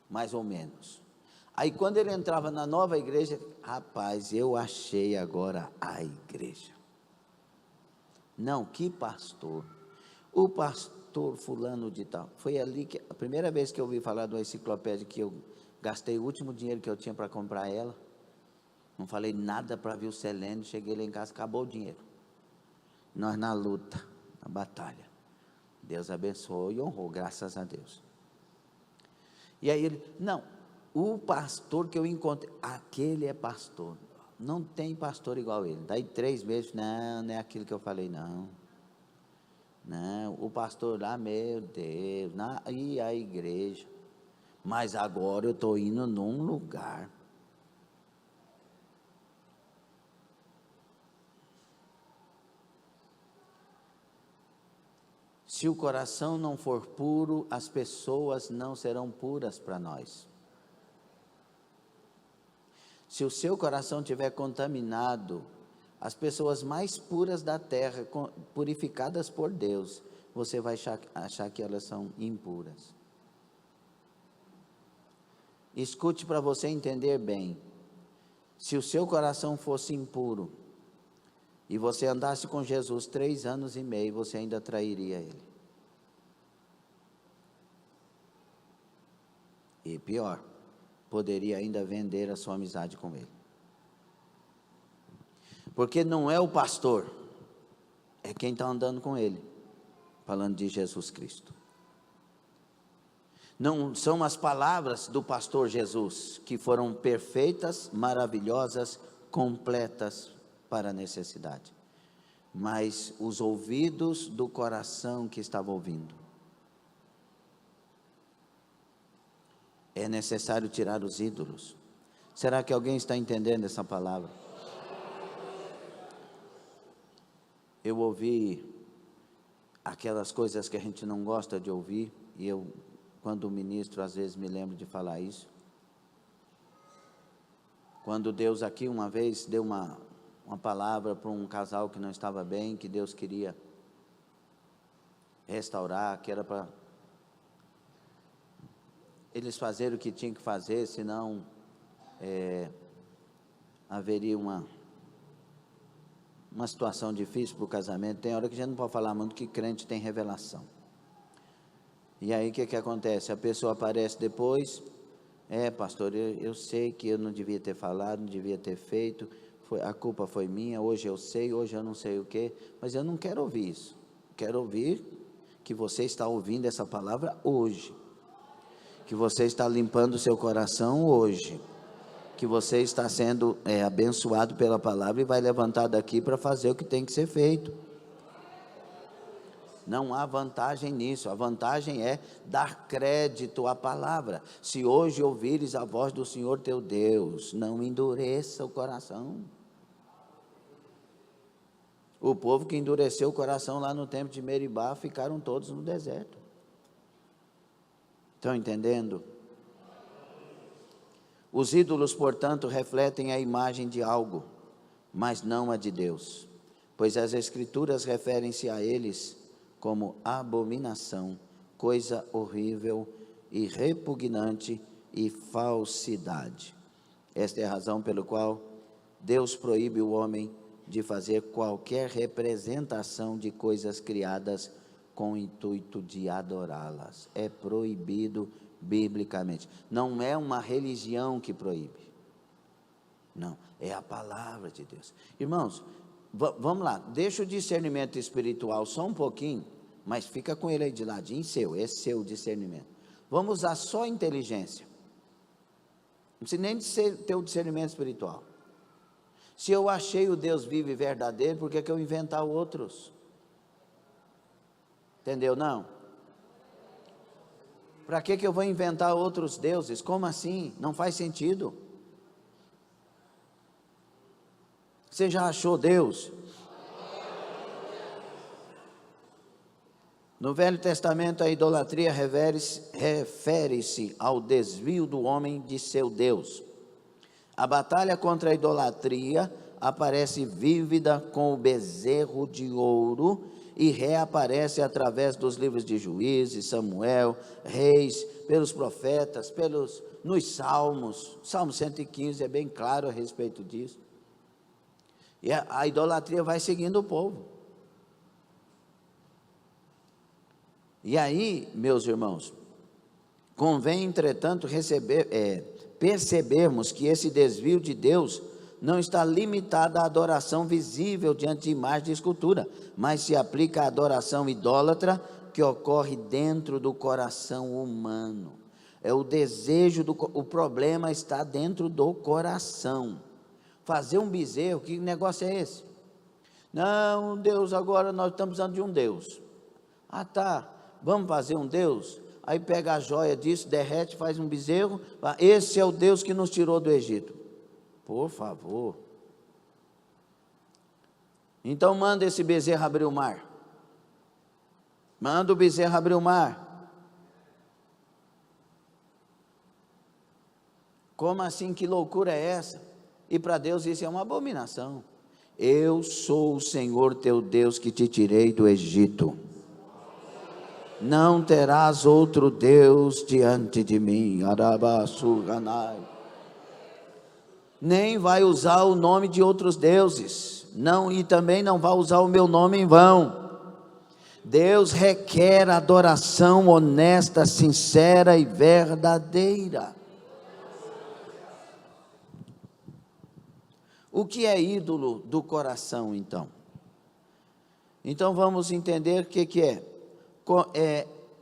mais ou menos. Aí quando ele entrava na nova igreja, rapaz, eu achei agora a igreja. Não, que pastor? O pastor fulano de tal. Foi ali que, a primeira vez que eu ouvi falar de uma enciclopédia, que eu gastei o último dinheiro que eu tinha para comprar ela. Não falei nada para ver o Selene, cheguei lá em casa, acabou o dinheiro. Nós na luta, na batalha. Deus abençoou e honrou, graças a Deus. E aí ele, não, o pastor que eu encontrei, aquele é pastor, não tem pastor igual ele. Daí 3 meses, não é aquilo que eu falei, não, o pastor lá, meu Deus, e a igreja, mas agora eu estou indo num lugar. Se o coração não for puro, as pessoas não serão puras para nós. Se o seu coração estiver contaminado, as pessoas mais puras da terra, purificadas por Deus, você vai achar que elas são impuras. Escute para você entender bem. Se o seu coração fosse impuro, e você andasse com Jesus 3 anos e meio, você ainda trairia Ele. E pior, poderia ainda vender a sua amizade com Ele. Porque não é o pastor, é quem está andando com Ele, falando de Jesus Cristo. Não são as palavras do pastor Jesus, que foram perfeitas, maravilhosas, completas para a necessidade, mas os ouvidos do coração que estava ouvindo. É necessário tirar os ídolos. Será que alguém está entendendo essa palavra? Eu ouvi aquelas coisas que a gente não gosta de ouvir, e eu, quando ministro, às vezes me lembro de falar isso. Quando Deus aqui uma vez deu uma palavra para um casal que não estava bem, que Deus queria restaurar, que era para eles fazerem o que tinham que fazer, senão haveria uma situação difícil para o casamento. Tem hora que a gente não pode falar muito, que crente tem revelação. E aí o que acontece? A pessoa aparece depois, pastor, eu sei que eu não devia ter falado, não devia ter feito, a culpa foi minha, hoje eu sei, hoje eu não sei o que, mas eu não quero ouvir isso. Quero ouvir que você está ouvindo essa palavra hoje, que você está limpando o seu coração hoje, que você está sendo abençoado pela palavra e vai levantar daqui para fazer o que tem que ser feito. Não há vantagem nisso, a vantagem é dar crédito à palavra. Se hoje ouvires a voz do Senhor teu Deus, não endureça o coração. O povo que endureceu o coração lá no tempo de Meribá, ficaram todos no deserto. Estão entendendo? Os ídolos, portanto, refletem a imagem de algo, mas não a de Deus, pois as Escrituras referem-se a eles como abominação, coisa horrível e repugnante e falsidade. Esta é a razão pela qual Deus proíbe o homem de fazer qualquer representação de coisas criadas com o intuito de adorá-las. É proibido biblicamente. Não é uma religião que proíbe. Não, é a palavra de Deus. Irmãos, vamos lá, deixa o discernimento espiritual só um pouquinho, mas fica com ele aí de ladinho seu, esse seu discernimento. Vamos usar só a inteligência. Não precisa nem ter o discernimento espiritual. Se eu achei o Deus vivo e verdadeiro, por que eu inventar outros? Entendeu, não? Para que eu vou inventar outros deuses? Como assim? Não faz sentido. Você já achou Deus? No Velho Testamento, a idolatria refere-se ao desvio do homem de seu Deus. A batalha contra a idolatria aparece vívida com o bezerro de ouro e reaparece através dos livros de Juízes, Samuel, Reis, pelos profetas, nos Salmos. Salmo 115 é bem claro a respeito disso. E a idolatria vai seguindo o povo. E aí, meus irmãos, convém, entretanto, percebermos que esse desvio de Deus não está limitado à adoração visível diante de imagem de escultura, mas se aplica à adoração idólatra que ocorre dentro do coração humano. É o desejo, o problema está dentro do coração. Fazer um bezerro, que negócio é esse? Não, Deus, agora nós estamos precisando de um Deus. Ah, tá, vamos fazer um Deus? Aí pega a joia disso, derrete, faz um bezerro. Esse é o Deus que nos tirou do Egito. Por favor. Então manda esse bezerro abrir o mar. Manda o bezerro abrir o mar. Como assim? Que loucura é essa? E para Deus isso é uma abominação. Eu sou o Senhor teu Deus que te tirei do Egito. Não terás outro Deus diante de mim. Nem vai usar o nome de outros deuses. Não, e também não vai usar o meu nome em vão. Deus requer adoração honesta, sincera e verdadeira. O que é ídolo do coração, então? Então vamos entender o que é.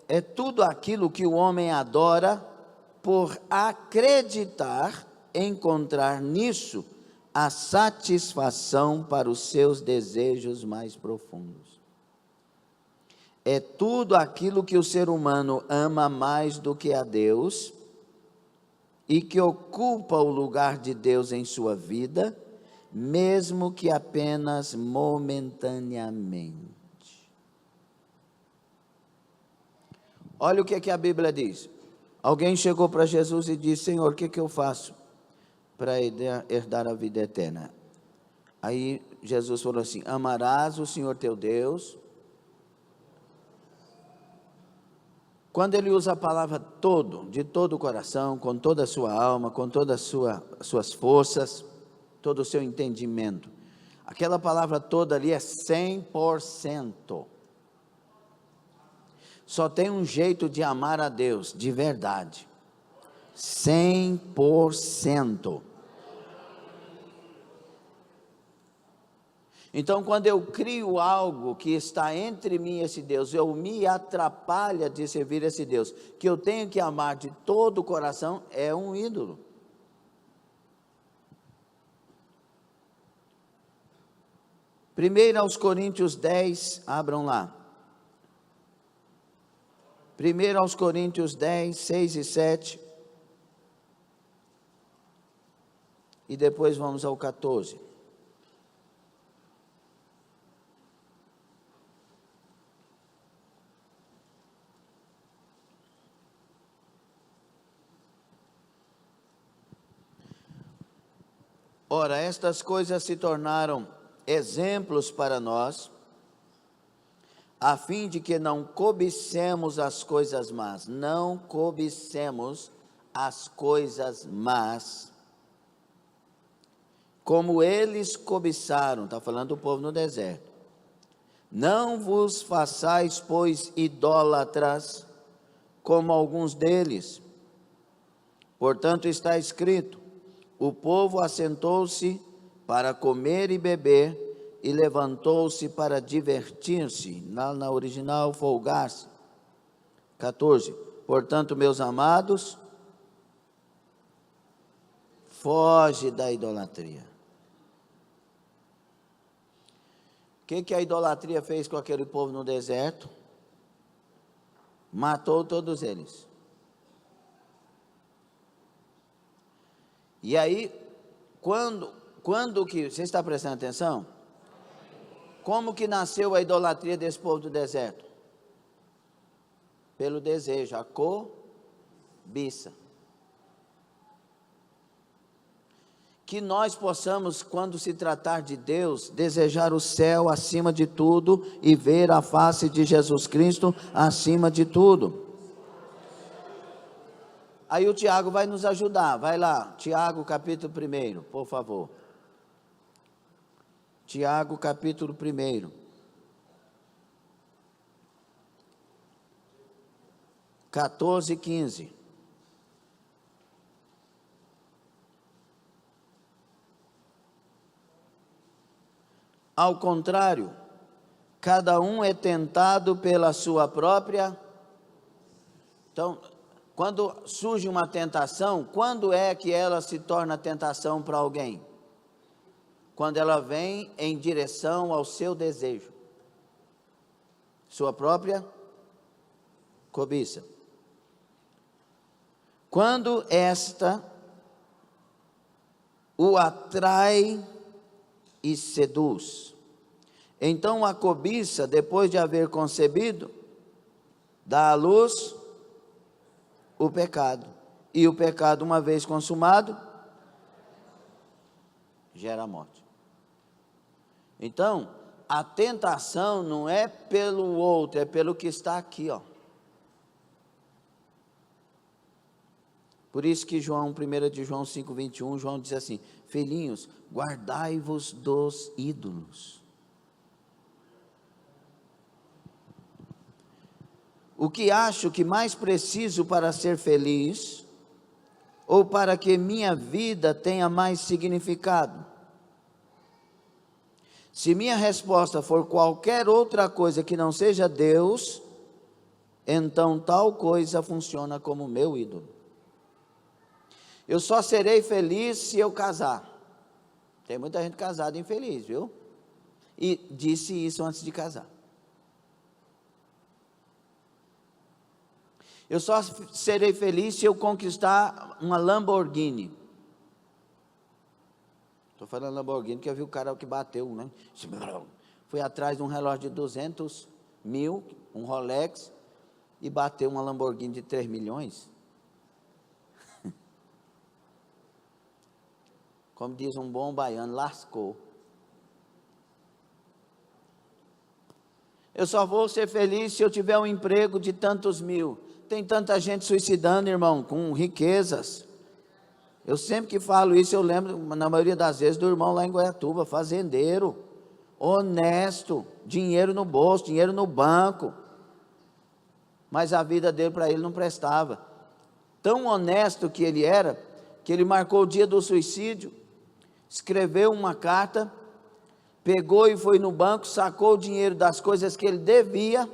É tudo aquilo que o homem adora por acreditar encontrar nisso a satisfação para os seus desejos mais profundos. É tudo aquilo que o ser humano ama mais do que a Deus e que ocupa o lugar de Deus em sua vida, mesmo que apenas momentaneamente. Olha o que a Bíblia diz. Alguém chegou para Jesus e disse: Senhor, o que eu faço para herdar a vida eterna? Aí Jesus falou assim: amarás o Senhor teu Deus. Quando ele usa a palavra todo, de todo o coração, com toda a sua alma, com todas as suas forças, todo o seu entendimento, aquela palavra toda ali é 100%. Só tem um jeito de amar a Deus, de verdade, 100%. Então, quando eu crio algo que está entre mim e esse Deus, eu me atrapalho de servir esse Deus, que eu tenho que amar de todo o coração, é um ídolo. Primeiro aos Coríntios 10, abram lá. Primeiro aos Coríntios 10, 6 e 7. E depois vamos ao 14. Ora, estas coisas se tornaram exemplos para nós, a fim de que não cobicemos as coisas más. Não cobicemos as coisas más, como eles cobiçaram. Está falando do povo no deserto. Não vos façais, pois, idólatras, como alguns deles. Portanto está escrito: o povo assentou-se para comer e beber, e levantou-se para divertir-se. Na original, folgar-se. 14. Portanto, meus amados, foge da idolatria. O que a idolatria fez com aquele povo no deserto? Matou todos eles. E aí, quando que, você está prestando atenção? Como que nasceu a idolatria desse povo do deserto? Pelo desejo, a cobiça. Que nós possamos, quando se tratar de Deus, desejar o céu acima de tudo e ver a face de Jesus Cristo acima de tudo. Aí o Tiago vai nos ajudar, vai lá, Tiago capítulo 1, por favor. Tiago capítulo 1. (14 e 15). Ao contrário, cada um é tentado pela sua própria. Então, quando surge uma tentação, quando é que ela se torna tentação para alguém? Quando ela vem em direção ao seu desejo, sua própria cobiça. Quando esta o atrai e seduz, então a cobiça, depois de haver concebido, dá à luz o pecado, e o pecado, uma vez consumado, gera a morte. Então, a tentação não é pelo outro, é pelo que está aqui, ó. Por isso que 1 de João 5,21, João diz assim: filhinhos, guardai-vos dos ídolos. O que acho que mais preciso para ser feliz, ou para que minha vida tenha mais significado? Se minha resposta for qualquer outra coisa que não seja Deus, então tal coisa funciona como meu ídolo. Eu só serei feliz se eu casar. Tem muita gente casada infeliz, viu? E disse isso antes de casar. Eu só serei feliz se eu conquistar uma Lamborghini. Estou falando Lamborghini porque eu vi o cara que bateu, né? Foi atrás de um relógio de 200 mil, um Rolex, e bateu uma Lamborghini de 3 milhões. Como diz um bom baiano, lascou. Eu só vou ser feliz se eu tiver um emprego de tantos mil. Tem tanta gente suicidando, irmão, com riquezas. Eu sempre que falo isso, eu lembro, na maioria das vezes, do irmão lá em Goiatuba, fazendeiro, honesto, dinheiro no bolso, dinheiro no banco. Mas a vida dele, para ele, não prestava. Tão honesto que ele era, que ele marcou o dia do suicídio, escreveu uma carta, pegou e foi no banco, sacou o dinheiro das coisas que ele devia,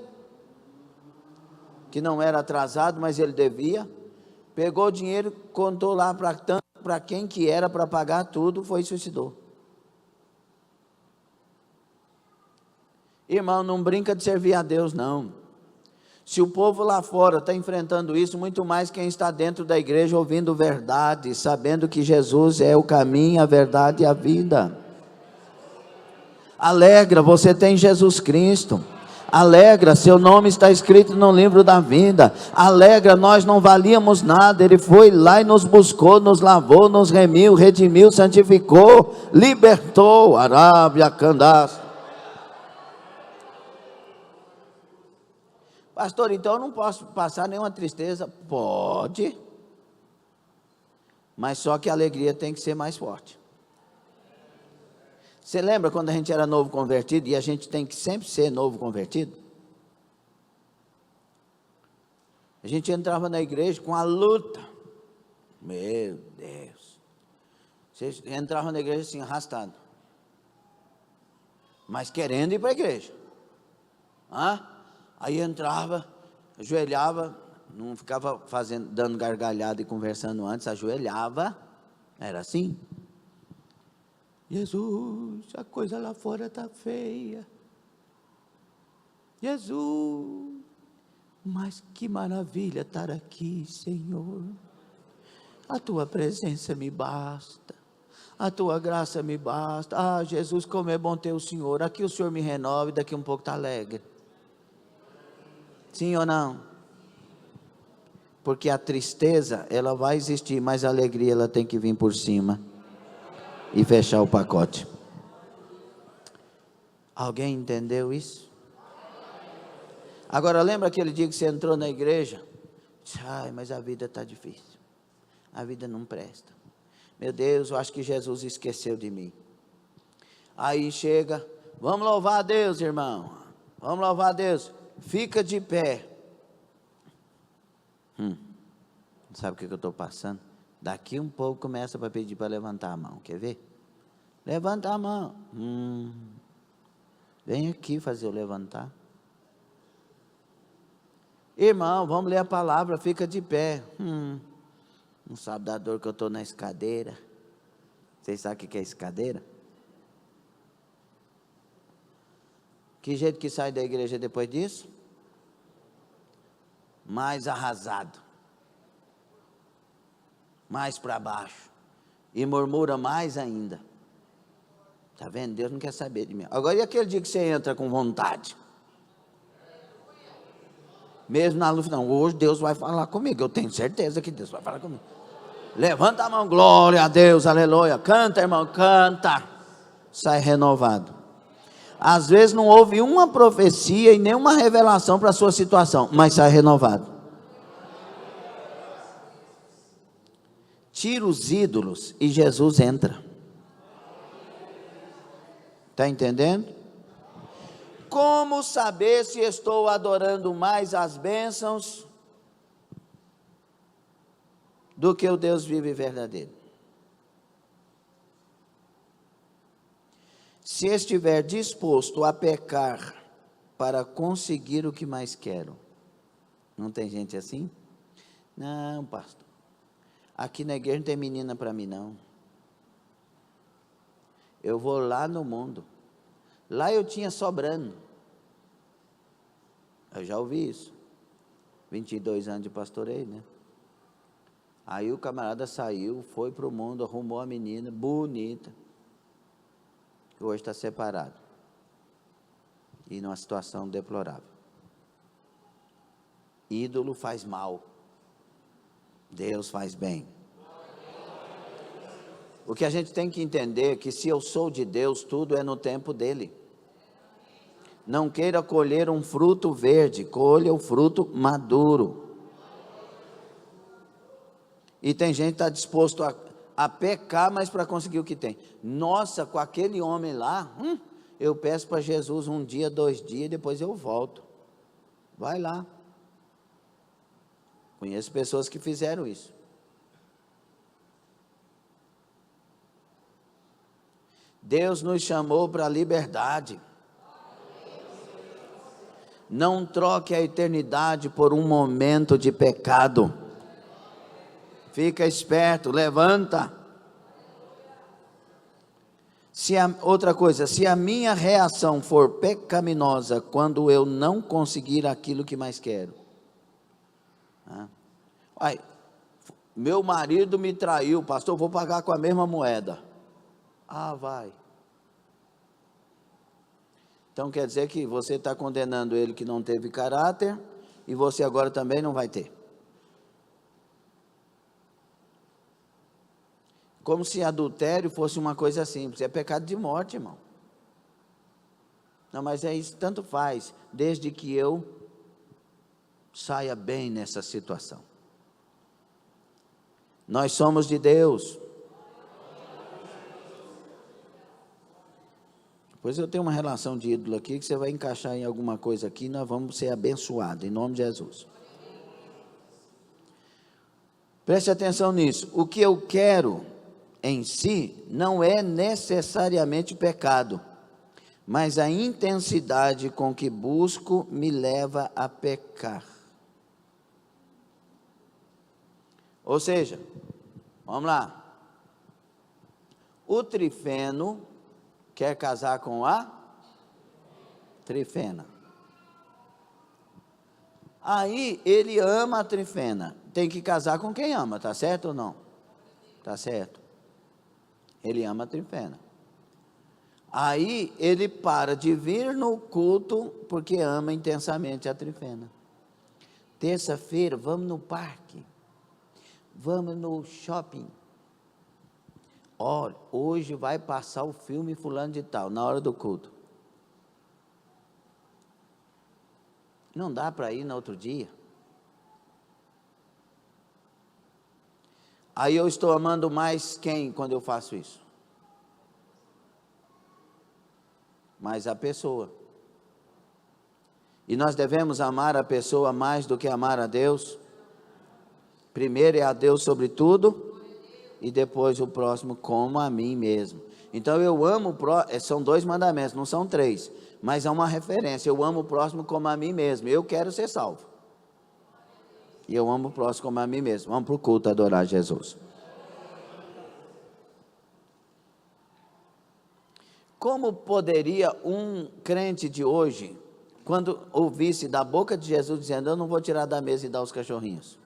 que não era atrasado, mas ele devia, pegou o dinheiro, contou lá para quem que era para pagar tudo, foi e suicidou. Irmão, não brinca de servir a Deus, não. Se o povo lá fora está enfrentando isso, muito mais quem está dentro da igreja ouvindo verdade, sabendo que Jesus é o caminho, a verdade e a vida. Alegra, você tem Jesus Cristo. Alegra, seu nome está escrito no livro da vida. Alegra, nós não valíamos nada, Ele foi lá e nos buscou, nos lavou, nos remiu, redimiu, santificou, libertou. Arábia, Candás. Pastor, então eu não posso passar nenhuma tristeza? Pode, mas só que a alegria tem que ser mais forte. Você lembra quando a gente era novo convertido, e a gente tem que sempre ser novo convertido? A gente entrava na igreja com a luta. Meu Deus. Você entrava na igreja assim, arrastado. Mas querendo ir para a igreja. Aí entrava, ajoelhava, não ficava dando gargalhada e conversando antes, ajoelhava, era assim. Jesus, a coisa lá fora está feia. Jesus, mas que maravilha estar aqui, Senhor. A tua presença me basta. A tua graça me basta. Ah, Jesus, como é bom ter o Senhor. Aqui o Senhor me renova e daqui um pouco está alegre. Sim ou não? Porque a tristeza, ela vai existir, mas a alegria, ela tem que vir por cima e fechar o pacote. Alguém entendeu isso? Agora, lembra aquele dia que você entrou na igreja? Ai, mas a vida está difícil. A vida não presta. Meu Deus, eu acho que Jesus esqueceu de mim. Aí chega, vamos louvar a Deus, irmão. Vamos louvar a Deus. Fica de pé. Sabe o que eu estou passando? Daqui um pouco começa para pedir para levantar a mão. Quer ver? Levanta a mão. Vem aqui fazer eu levantar. Irmão, vamos ler a palavra, fica de pé. Não sabe da dor que eu estou na escadeira. Vocês sabem o que é escadeira? Que jeito que sai da igreja depois disso? Mais arrasado. Mais para baixo. E murmura mais ainda. Está vendo? Deus não quer saber de mim. Agora, e aquele dia que você entra com vontade? Mesmo na luta, não, hoje Deus vai falar comigo. Eu tenho certeza que Deus vai falar comigo. Levanta a mão, glória a Deus, aleluia. Canta, irmão, canta. Sai renovado. Às vezes não houve uma profecia e nenhuma revelação para a sua situação, mas sai renovado. Tira os ídolos e Jesus entra. Está entendendo? Como saber se estou adorando mais as bênçãos do que o Deus vivo e verdadeiro? Se estiver disposto a pecar para conseguir o que mais quero. Não tem gente assim? Não, pastor. Aqui na igreja não tem menina para mim, não. Eu vou lá no mundo. Lá eu tinha sobrando. Eu já ouvi isso. 22 anos de pastoreio, né? Aí o camarada saiu, foi para o mundo, arrumou a menina, bonita. Que hoje está separado. E numa situação deplorável. Ídolo faz mal. Deus faz bem. O que a gente tem que entender é que se eu sou de Deus, tudo é no tempo dele. Não queira colher um fruto verde, colha o fruto maduro. E tem gente que está disposto a pecar, mas para conseguir o que tem. Nossa, com aquele homem lá, eu peço para Jesus 1 dia, 2 dias, depois eu volto. Vai lá. Conheço pessoas que fizeram isso. Deus nos chamou para a liberdade. Não troque a eternidade por um momento de pecado. Fica esperto, levanta. Outra coisa, se a minha reação for pecaminosa quando eu não conseguir aquilo que mais quero. Meu marido me traiu, pastor, vou pagar com a mesma moeda. Vai. Então quer dizer que você está condenando ele que não teve caráter, e você agora também não vai ter. Como se adultério fosse uma coisa simples, é pecado de morte, irmão. Não, mas é isso, tanto faz, desde que eu saia bem nessa situação. Nós somos de Deus. Pois eu tenho uma relação de ídolo aqui, que você vai encaixar em alguma coisa aqui, nós vamos ser abençoados, em nome de Jesus. Preste atenção nisso. O que eu quero em si não é necessariamente pecado, mas a intensidade com que busco me leva a pecar. Ou seja, vamos lá. O Trifeno quer casar com a Trifena. Aí ele ama a Trifena. Tem que casar com quem ama, tá certo ou não? Tá certo. Ele ama a Trifena. Aí ele para de vir no culto porque ama intensamente a Trifena. Terça-feira, vamos no parque. Vamos no shopping. Olha, hoje vai passar o filme fulano de tal, na hora do culto. Não dá para ir no outro dia. Aí eu estou amando mais quem quando eu faço isso? Mais a pessoa. E nós devemos amar a pessoa mais do que amar a Deus. Primeiro é a Deus sobre tudo, e depois o próximo como a mim mesmo. Então eu amo o próximo, são 2 mandamentos, não são 3, mas é uma referência. Eu amo o próximo como a mim mesmo. Eu quero ser salvo. E eu amo o próximo como a mim mesmo. Vamos para o culto adorar Jesus. Como poderia um crente de hoje, quando ouvisse da boca de Jesus dizendo: eu não vou tirar da mesa e dar aos cachorrinhos,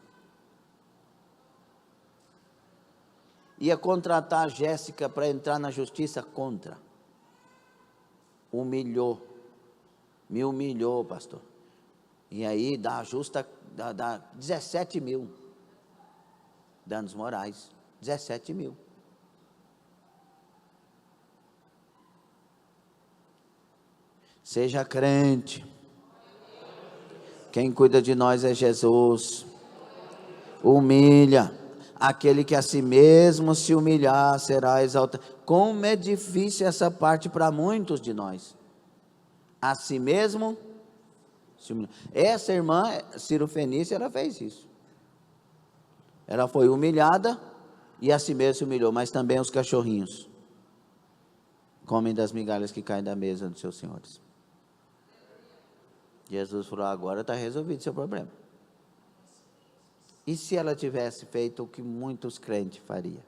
ia contratar a Jéssica para entrar na justiça contra? Me humilhou, pastor. E aí dá 17 mil danos morais, 17 mil. Seja crente. Quem cuida de nós é Jesus. Humilha. Aquele que a si mesmo se humilhar será exaltado. Como é difícil essa parte para muitos de nós. A si mesmo se humilhar. Essa irmã, Ciro Fenícia, ela fez isso. Ela foi humilhada e a si mesmo se humilhou, mas também os cachorrinhos comem das migalhas que caem da mesa dos seus senhores. Jesus falou: agora está resolvido o seu problema. E se ela tivesse feito o que muitos crentes fariam?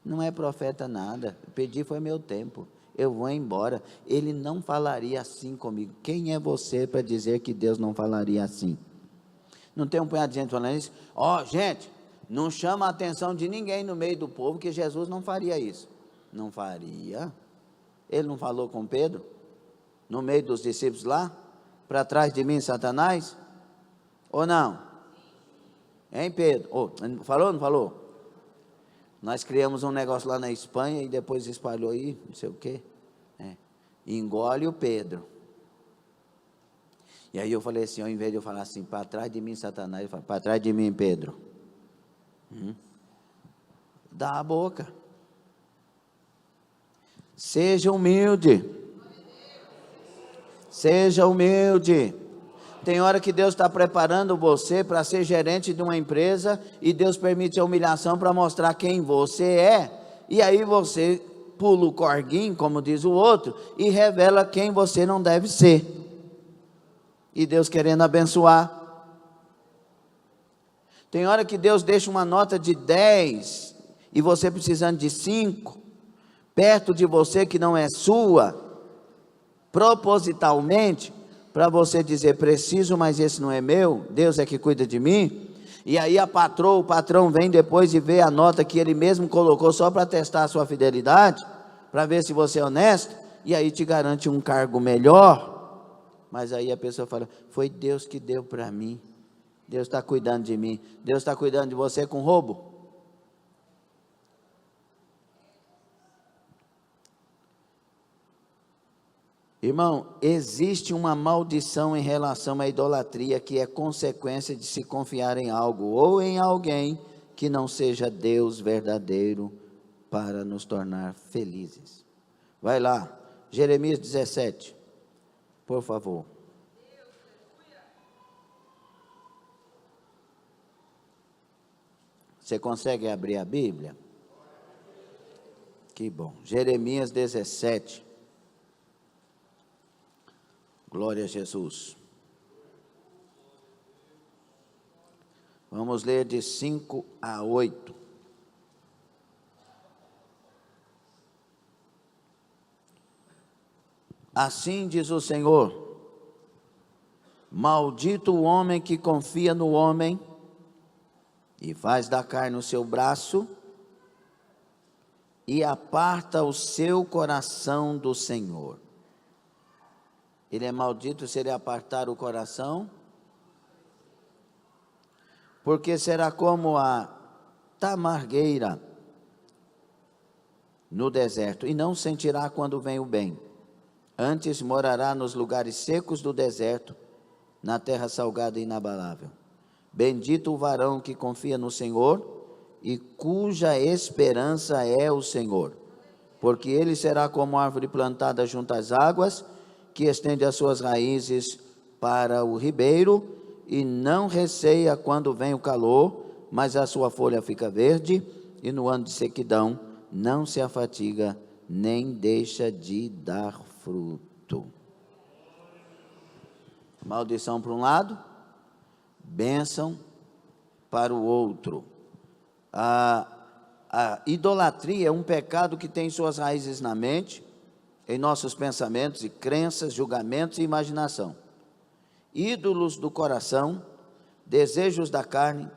Não é profeta nada, pedi foi meu tempo, eu vou embora. Ele não falaria assim comigo. Quem é você para dizer que Deus não falaria assim? Não tem um punhado de gente falando isso? Gente, não chama a atenção de ninguém no meio do povo que Jesus não faria isso. Não faria. Ele não falou com Pedro? No meio dos discípulos lá? Para trás de mim, Satanás? Ou não? Hein, Pedro? Falou ou não falou? Nós criamos um negócio lá na Espanha e depois espalhou aí, não sei o quê. Engole o Pedro. E aí eu falei assim, ao invés de eu falar assim, para trás de mim, Satanás, eu falo, para trás de mim, Pedro. Dá a boca. Seja humilde. Seja humilde. Tem hora que Deus está preparando você para ser gerente de uma empresa e Deus permite a humilhação para mostrar quem você é. E aí você pula o corguinho, como diz o outro, e revela quem você não deve ser. E Deus querendo abençoar. Tem hora que Deus deixa uma nota de 10 e você precisando de 5, perto de você que não é sua, propositalmente, para você dizer, preciso, mas esse não é meu, Deus é que cuida de mim. E aí o patrão vem depois e vê a nota que ele mesmo colocou só para testar a sua fidelidade, para ver se você é honesto, e aí te garante um cargo melhor. Mas aí a pessoa fala, foi Deus que deu para mim, Deus está cuidando de mim. Deus está cuidando de você com roubo? Irmão, existe uma maldição em relação à idolatria que é consequência de se confiar em algo ou em alguém que não seja Deus verdadeiro para nos tornar felizes. Vai lá, Jeremias 17, por favor. Você consegue abrir a Bíblia? Que bom. Jeremias 17. Glória a Jesus. Vamos ler de 5 a 8. Assim diz o Senhor: maldito o homem que confia no homem e faz da carne o seu braço e aparta o seu coração do Senhor. Ele é maldito se ele apartar o coração, porque será como a tamargueira no deserto, e não sentirá quando vem o bem. Antes morará nos lugares secos do deserto, na terra salgada e inabalável. Bendito o varão que confia no Senhor e cuja esperança é o Senhor, porque ele será como árvore plantada junto às águas, que estende as suas raízes para o ribeiro e não receia quando vem o calor, mas a sua folha fica verde, e no ano de sequidão não se afatiga, nem deixa de dar fruto. Maldição para um lado, bênção para o outro. A idolatria é um pecado que tem suas raízes na mente, em nossos pensamentos e crenças, julgamentos e imaginação. Ídolos do coração, desejos da carne,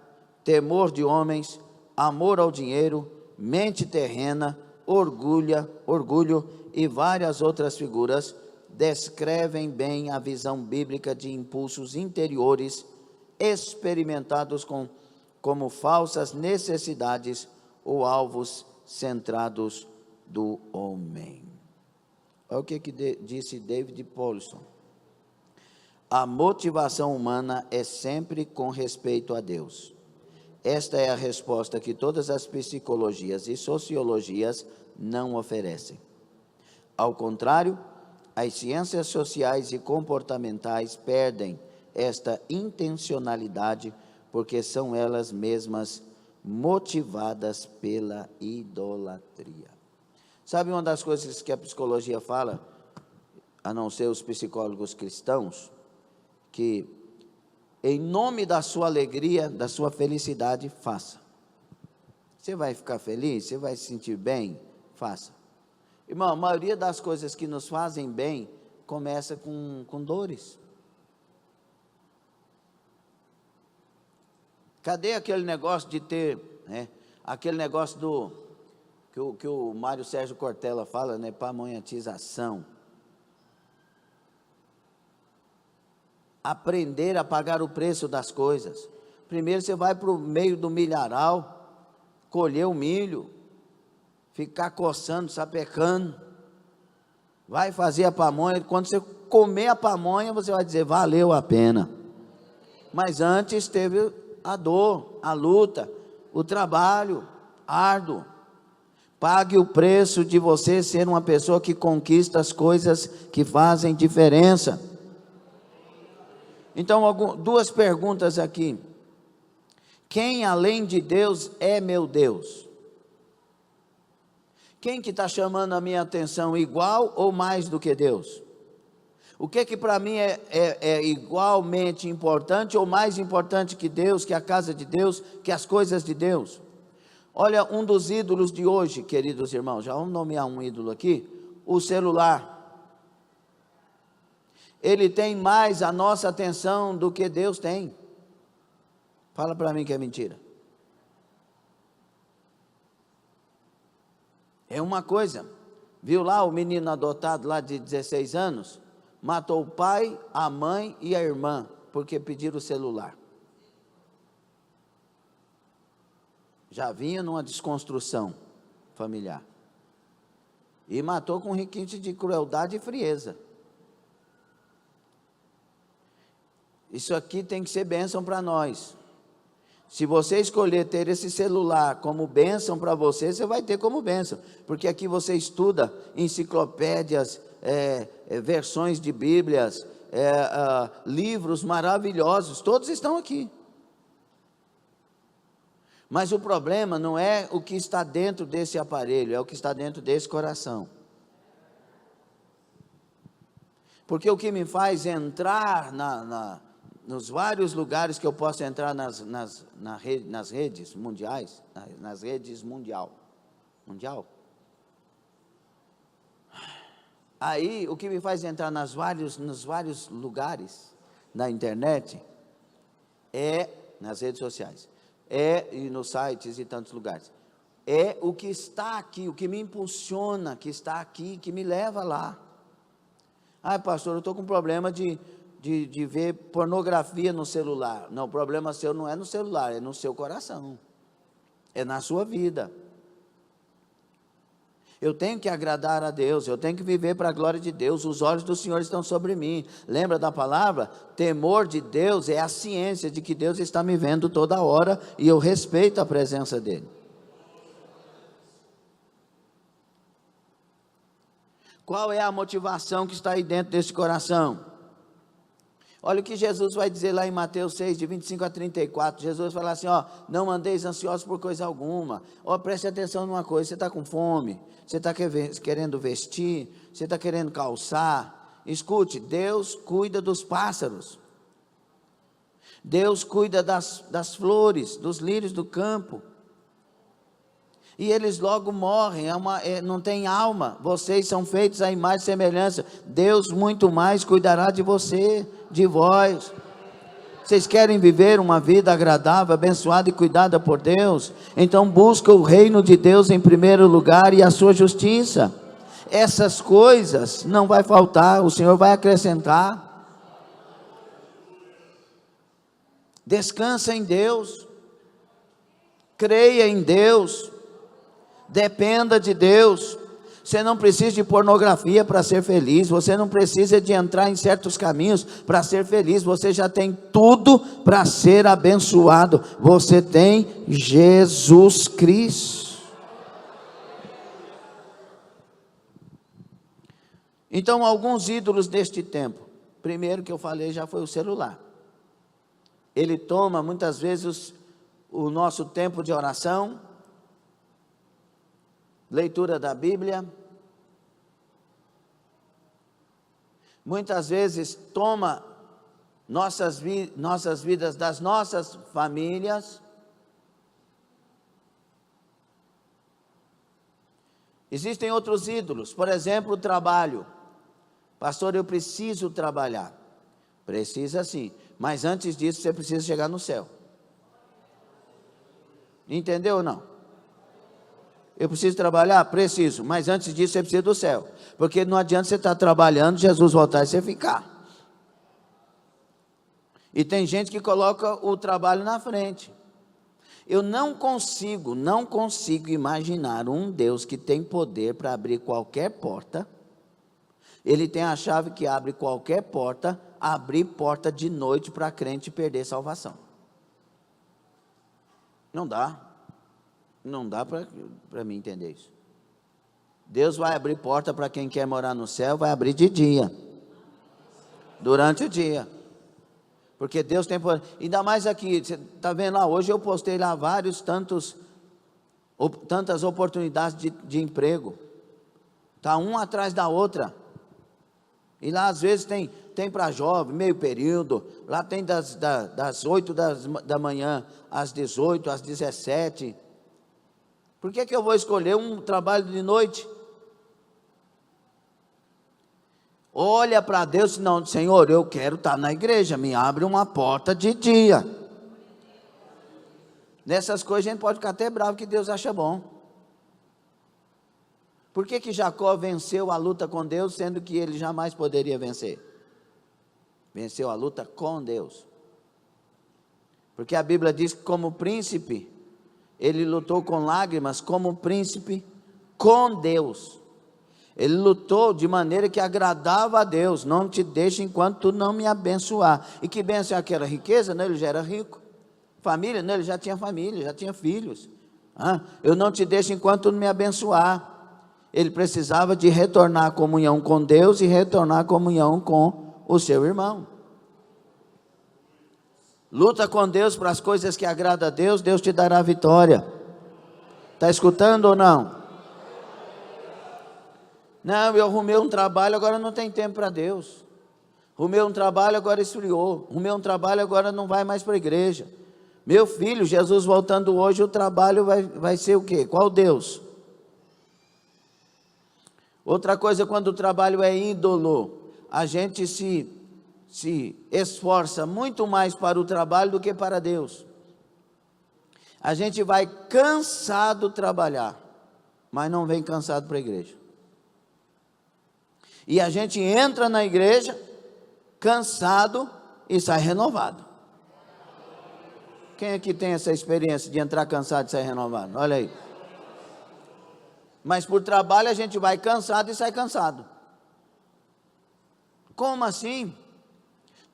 temor de homens, amor ao dinheiro, mente terrena, orgulho e várias outras figuras descrevem bem a visão bíblica de impulsos interiores experimentados como falsas necessidades ou alvos centrados do homem. Olha o que disse David Paulson: a motivação humana é sempre com respeito a Deus. Esta é a resposta que todas as psicologias e sociologias não oferecem. Ao contrário, as ciências sociais e comportamentais perdem esta intencionalidade porque são elas mesmas motivadas pela idolatria. Sabe uma das coisas que a psicologia fala, a não ser os psicólogos cristãos, que em nome da sua alegria, da sua felicidade, faça. Você vai ficar feliz? Você vai se sentir bem? Faça. Irmão, a maioria das coisas que nos fazem bem começa com dores. Cadê aquele negócio de ter, né, aquele negócio que o Mário Sérgio Cortella fala, né, pamonhatização? Aprender a pagar o preço das coisas. Primeiro você vai para o meio do milharal, colher o milho, ficar coçando, sapecando, vai fazer a pamonha. Quando você comer a pamonha, você vai dizer, valeu a pena. Mas antes teve a dor, a luta, o trabalho árduo. Pague o preço de você ser uma pessoa que conquista as coisas que fazem diferença. Então, duas perguntas aqui. Quem além de Deus é meu Deus? Quem que está chamando a minha atenção, igual ou mais do que Deus? O que para mim é igualmente importante ou mais importante que Deus, que a casa de Deus, que as coisas de Deus? Olha, um dos ídolos de hoje, queridos irmãos, já vamos nomear um ídolo aqui, o celular. Ele tem mais a nossa atenção do que Deus tem. Fala para mim que é mentira. É uma coisa, viu lá o menino adotado lá de 16 anos, matou o pai, a mãe e a irmã, porque pediram o celular. Já vinha numa desconstrução familiar. E matou com requinte de crueldade e frieza. Isso aqui tem que ser bênção para nós. Se você escolher ter esse celular como bênção para você, você vai ter como bênção, porque aqui você estuda enciclopédias, versões de Bíblias, livros maravilhosos, todos estão aqui. Mas o problema não é o que está dentro desse aparelho, é o que está dentro desse coração. Porque o que me faz entrar nos vários lugares que eu posso entrar nas redes mundiais, nas redes mundial. Aí, o que me faz entrar nos vários lugares na internet, nas redes sociais, e nos sites e tantos lugares, é o que está aqui, o que me impulsiona, que está aqui, que me leva lá. Pastor, eu estou com problema de ver pornografia no celular. Não, o problema seu não é no celular, é no seu coração, é na sua vida. Eu tenho que agradar a Deus, eu tenho que viver para a glória de Deus, os olhos do Senhor estão sobre mim. Lembra da palavra? Temor de Deus é a ciência de que Deus está me vendo toda hora, e eu respeito a presença dEle. Qual é a motivação que está aí dentro desse coração? Olha o que Jesus vai dizer lá em Mateus 6, de 25 a 34, Jesus vai falar assim, não andeis ansiosos por coisa alguma, preste atenção numa coisa, você está com fome, você está querendo vestir, você está querendo calçar, escute, Deus cuida dos pássaros, Deus cuida das flores, dos lírios do campo, e eles logo morrem, não tem alma, vocês são feitos à imagem e semelhança, Deus muito mais cuidará de você, de vós. Vocês querem viver uma vida agradável, abençoada e cuidada por Deus? Então busca o reino de Deus em primeiro lugar e a sua justiça. Essas coisas não vai faltar, o Senhor vai acrescentar. Descansa em Deus, creia em Deus, dependa de Deus. Você não precisa de pornografia para ser feliz, você não precisa de entrar em certos caminhos para ser feliz, você já tem tudo para ser abençoado, você tem Jesus Cristo. Então, alguns ídolos deste tempo, primeiro que eu falei já foi o celular, ele toma muitas vezes o nosso tempo de oração, leitura da Bíblia, muitas vezes toma nossas vidas, das nossas famílias. Existem outros ídolos, por exemplo, o trabalho. Pastor, eu preciso trabalhar. Precisa sim, mas antes disso você precisa chegar no céu. Entendeu ou não? Eu preciso trabalhar? Preciso, mas antes disso você precisa do céu, porque não adianta você estar trabalhando, Jesus voltar e você ficar. E tem gente que coloca o trabalho na frente. Eu não consigo imaginar um Deus que tem poder para abrir qualquer porta. Ele tem a chave que abre qualquer porta, abrir porta de noite para crente perder salvação. Não dá. Não dá para mim entender isso. Deus vai abrir porta para quem quer morar no céu, vai abrir de dia, durante o dia, porque Deus tem poder. Ainda mais aqui, você está vendo lá, hoje eu postei lá tantas oportunidades de emprego, está uma atrás da outra, e lá às vezes tem para jovem, meio período, lá tem das 8 da manhã às 18, às 17, por que eu vou escolher um trabalho de noite? Olha para Deus, não, Senhor, eu quero estar na igreja, me abre uma porta de dia. Nessas coisas a gente pode ficar até bravo que Deus acha bom. Por que Jacó venceu a luta com Deus, sendo que ele jamais poderia vencer? Venceu a luta com Deus. Porque a Bíblia diz que como príncipe, ele lutou com lágrimas como príncipe com Deus. Ele lutou de maneira que agradava a Deus. Não te deixe enquanto tu não me abençoar. E que bênção é aquela? Riqueza? Não, ele já era rico. Família? Não, ele já tinha família, já tinha filhos. Eu não te deixo enquanto tu não me abençoar. Ele precisava de retornar à comunhão com Deus e retornar à comunhão com o seu irmão. Luta com Deus para as coisas que agradam a Deus, Deus te dará vitória. Está escutando ou não? Não, eu arrumei um trabalho, agora não tem tempo para Deus. Arrumei um trabalho, agora esfriou. Arrumei um trabalho, agora não vai mais para a igreja. Meu filho, Jesus voltando hoje, o trabalho vai ser o quê? Qual Deus? Outra coisa, quando o trabalho é ídolo, a gente se esforça muito mais para o trabalho do que para Deus. A gente vai cansado trabalhar, mas não vem cansado para a igreja. E a gente entra na igreja cansado e sai renovado. Quem aqui tem essa experiência de entrar cansado e sair renovado? Olha aí. Mas por trabalho a gente vai cansado e sai cansado. Como assim?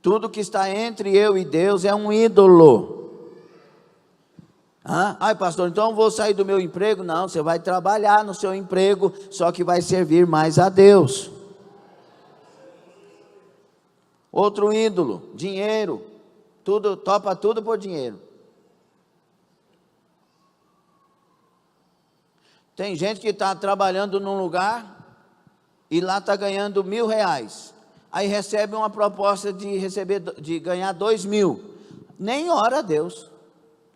Tudo que está entre eu e Deus é um ídolo. Ai, pastor, então eu vou sair do meu emprego? Não, você vai trabalhar no seu emprego, só que vai servir mais a Deus. Outro ídolo, dinheiro. Topa tudo por dinheiro. Tem gente que está trabalhando num lugar e lá está ganhando R$1.000. Aí recebe uma proposta de ganhar 2.000. Nem ora a Deus.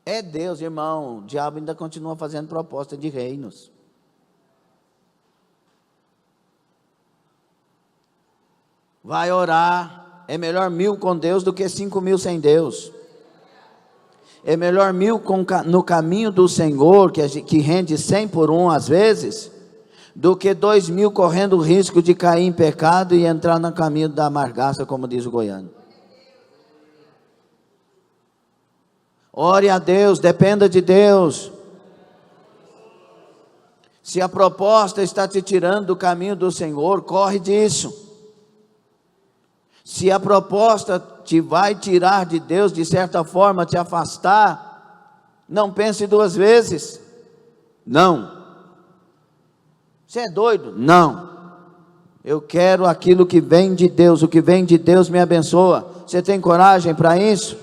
É Deus, irmão. O diabo ainda continua fazendo proposta de reinos. Vai orar. É melhor 1.000 com Deus do que 5.000 sem Deus. É melhor 1.000 no caminho do Senhor, que rende 100 por 1 às vezes, do que 2.000 correndo o risco de cair em pecado e entrar no caminho da amargaça, como diz o goiano. Ore a Deus, dependa de Deus. Se a proposta está te tirando do caminho do Senhor, corre disso. Se a proposta te vai tirar de Deus, de certa forma te afastar, não pense duas vezes. Não. Você é doido? Não. Eu quero aquilo que vem de Deus, o que vem de Deus me abençoa. Você tem coragem para isso?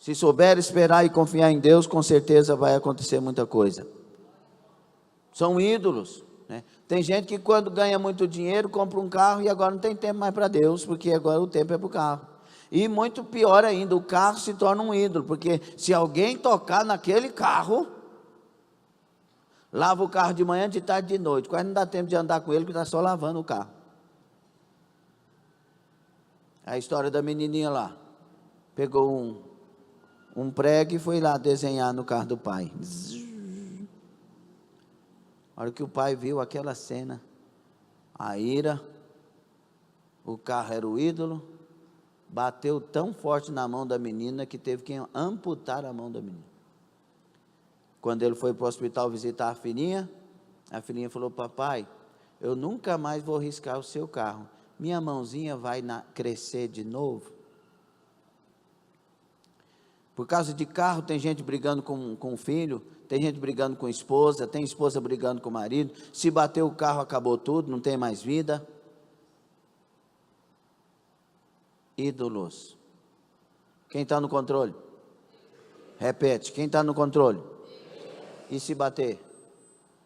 Se souber esperar e confiar em Deus, com certeza vai acontecer muita coisa. São ídolos. Tem gente que quando ganha muito dinheiro, compra um carro e agora não tem tempo mais para Deus, porque agora o tempo é para o carro. E muito pior ainda, o carro se torna um ídolo, porque se alguém tocar naquele carro, lava o carro de manhã, de tarde, de noite, quase não dá tempo de andar com ele, porque está só lavando o carro. A história da menininha lá, pegou um prego e foi lá desenhar no carro do pai. A hora que o pai viu aquela cena, a ira, o carro era o ídolo, bateu tão forte na mão da menina que teve que amputar a mão da menina. Quando ele foi para o hospital visitar a filhinha falou: papai, eu nunca mais vou riscar o seu carro, minha mãozinha vai crescer de novo. Por causa de carro, tem gente brigando com o filho, tem gente brigando com a esposa, tem esposa brigando com o marido. Se bater o carro, acabou tudo, não tem mais vida. Ídolos. Quem está no controle? Repete, quem está no controle? E se bater?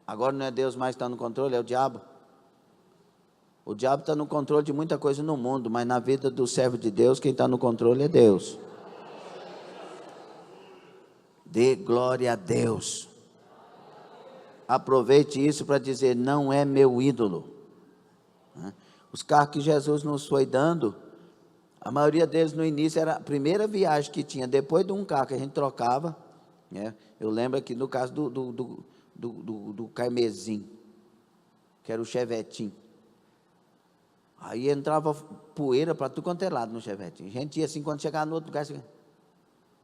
Agora não é Deus mais que está no controle, é o diabo. O diabo está no controle de muita coisa no mundo, mas na vida do servo de Deus, quem está no controle é Deus. Dê glória a Deus. Aproveite isso para dizer: não é meu ídolo. Os carros que Jesus nos foi dando, a maioria deles no início era a primeira viagem que tinha, depois de um carro que a gente trocava. Eu lembro aqui no caso do Carmesim, que era o Chevetinho. Aí entrava poeira para tudo quanto é lado no Chevetinho. A gente ia assim, quando chegava no outro lugar, assim,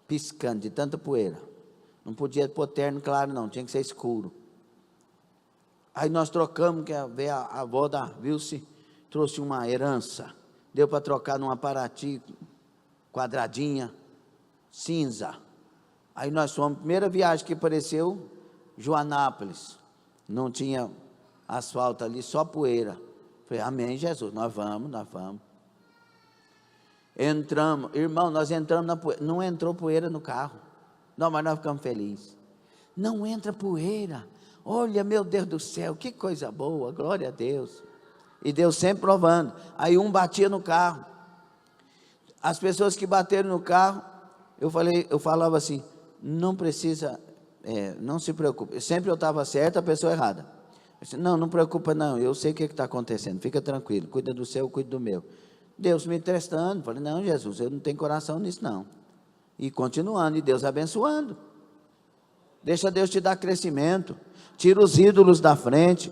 piscando de tanta poeira. Não podia pôr terno claro não, tinha que ser escuro. Aí nós trocamos, que veio a avó da Vilce, trouxe uma herança, deu para trocar numa Paraty quadradinha, cinza. Aí nós fomos, primeira viagem que apareceu, Joanápolis, não tinha asfalto ali, só poeira. Falei, amém, Jesus, nós vamos. Entramos, irmão, nós entramos na poeira, não entrou poeira no carro, não, mas nós ficamos felizes. Não entra poeira, olha, meu Deus do céu, que coisa boa, glória a Deus. E Deus sempre provando. Aí um batia no carro, as pessoas que bateram no carro, eu falava assim, não precisa, não se preocupe, sempre eu estava certo, a pessoa errada. Eu disse, não preocupa não, eu sei o que está acontecendo, fica tranquilo, cuida do seu, eu cuido do meu. Deus me testando, falei, não, Jesus, eu não tenho coração nisso não. E continuando, e Deus abençoando. Deixa Deus te dar crescimento, tira os ídolos da frente.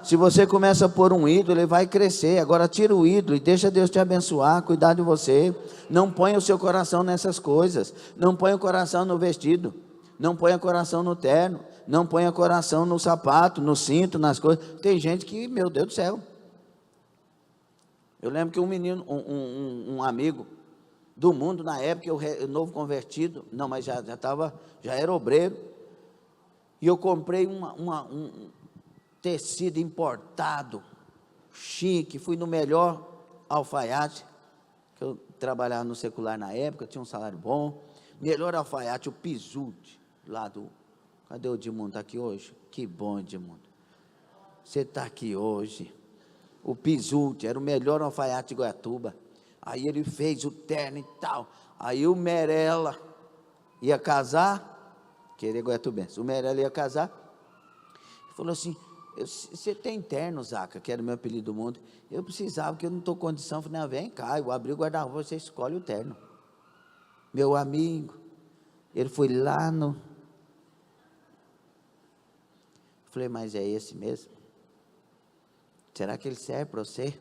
Se você começa a pôr um ídolo, ele vai crescer. Agora tira o ídolo e deixa Deus te abençoar, cuidar de você. Não ponha o seu coração nessas coisas, não ponha o coração no vestido, não ponha o coração no terno, não ponha o coração no sapato, no cinto, nas coisas. Tem gente que, meu Deus do céu. Eu lembro que um menino, um amigo do mundo, na época, eu novo convertido, não, mas já era obreiro, e eu comprei um tecido importado, chique, fui no melhor alfaiate, que eu trabalhava no secular na época, tinha um salário bom, melhor alfaiate, o Pizzuti, lá do, cadê o Edmundo, está aqui hoje? Que bom, Edmundo, você está aqui hoje. O Pizzuti era o melhor alfaiate de Goiatuba. Aí ele fez o terno e tal. Aí o Merela ia casar, querer Goiatubense, o Merela ia casar, falou assim, você tem terno, Zaca, que era o meu apelido do mundo, eu precisava, porque eu não estou com condição. Falei, não, vem cá, eu abri o guarda-roupa, você escolhe o terno. Meu amigo, ele foi lá no... Falei, mas é esse mesmo? Será que ele serve para você?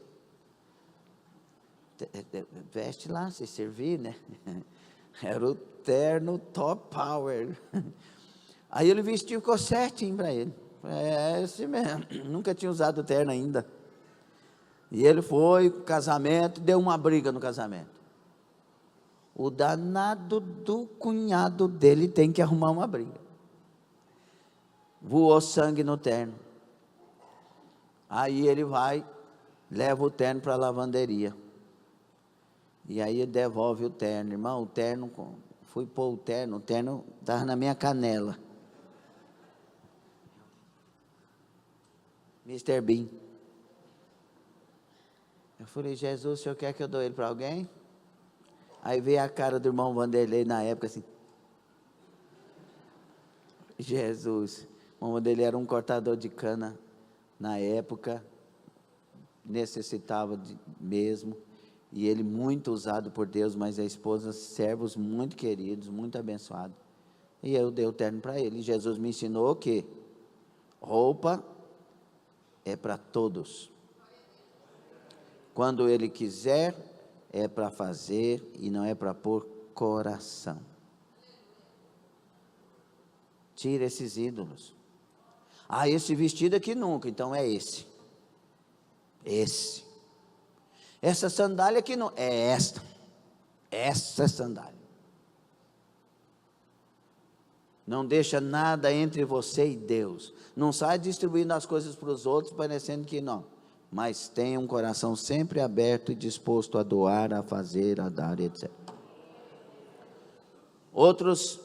Veste lá, se servir, né? Era o terno top power. Aí ele vestiu, ficou certinho para ele. É esse mesmo, nunca tinha usado terno ainda. E ele foi, casamento, deu uma briga no casamento. O danado do cunhado dele tem que arrumar uma briga. Voou sangue no terno. Aí ele vai, leva o terno para a lavanderia. E aí ele devolve o terno. Irmão, o terno, fui pôr o terno estava na minha canela. Mr. Bean. Eu falei, Jesus, o senhor quer que eu dou ele para alguém? Aí veio a cara do irmão Vanderlei na época assim. Jesus, o irmão Vanderlei era um cortador de cana na época, necessitava mesmo, e ele muito usado por Deus, mas a esposa, servos muito queridos, muito abençoados, e eu dei o terno para ele. Jesus me ensinou que roupa é para todos, quando ele quiser, é para fazer, e não é para pôr coração. Tira esses ídolos. Esse vestido aqui nunca, então é esse. Essa sandália aqui não, é essa sandália. Não deixa nada entre você e Deus. Não sai distribuindo as coisas para os outros, parecendo que não. Mas tenha um coração sempre aberto e disposto a doar, a fazer, a dar, etc. Outros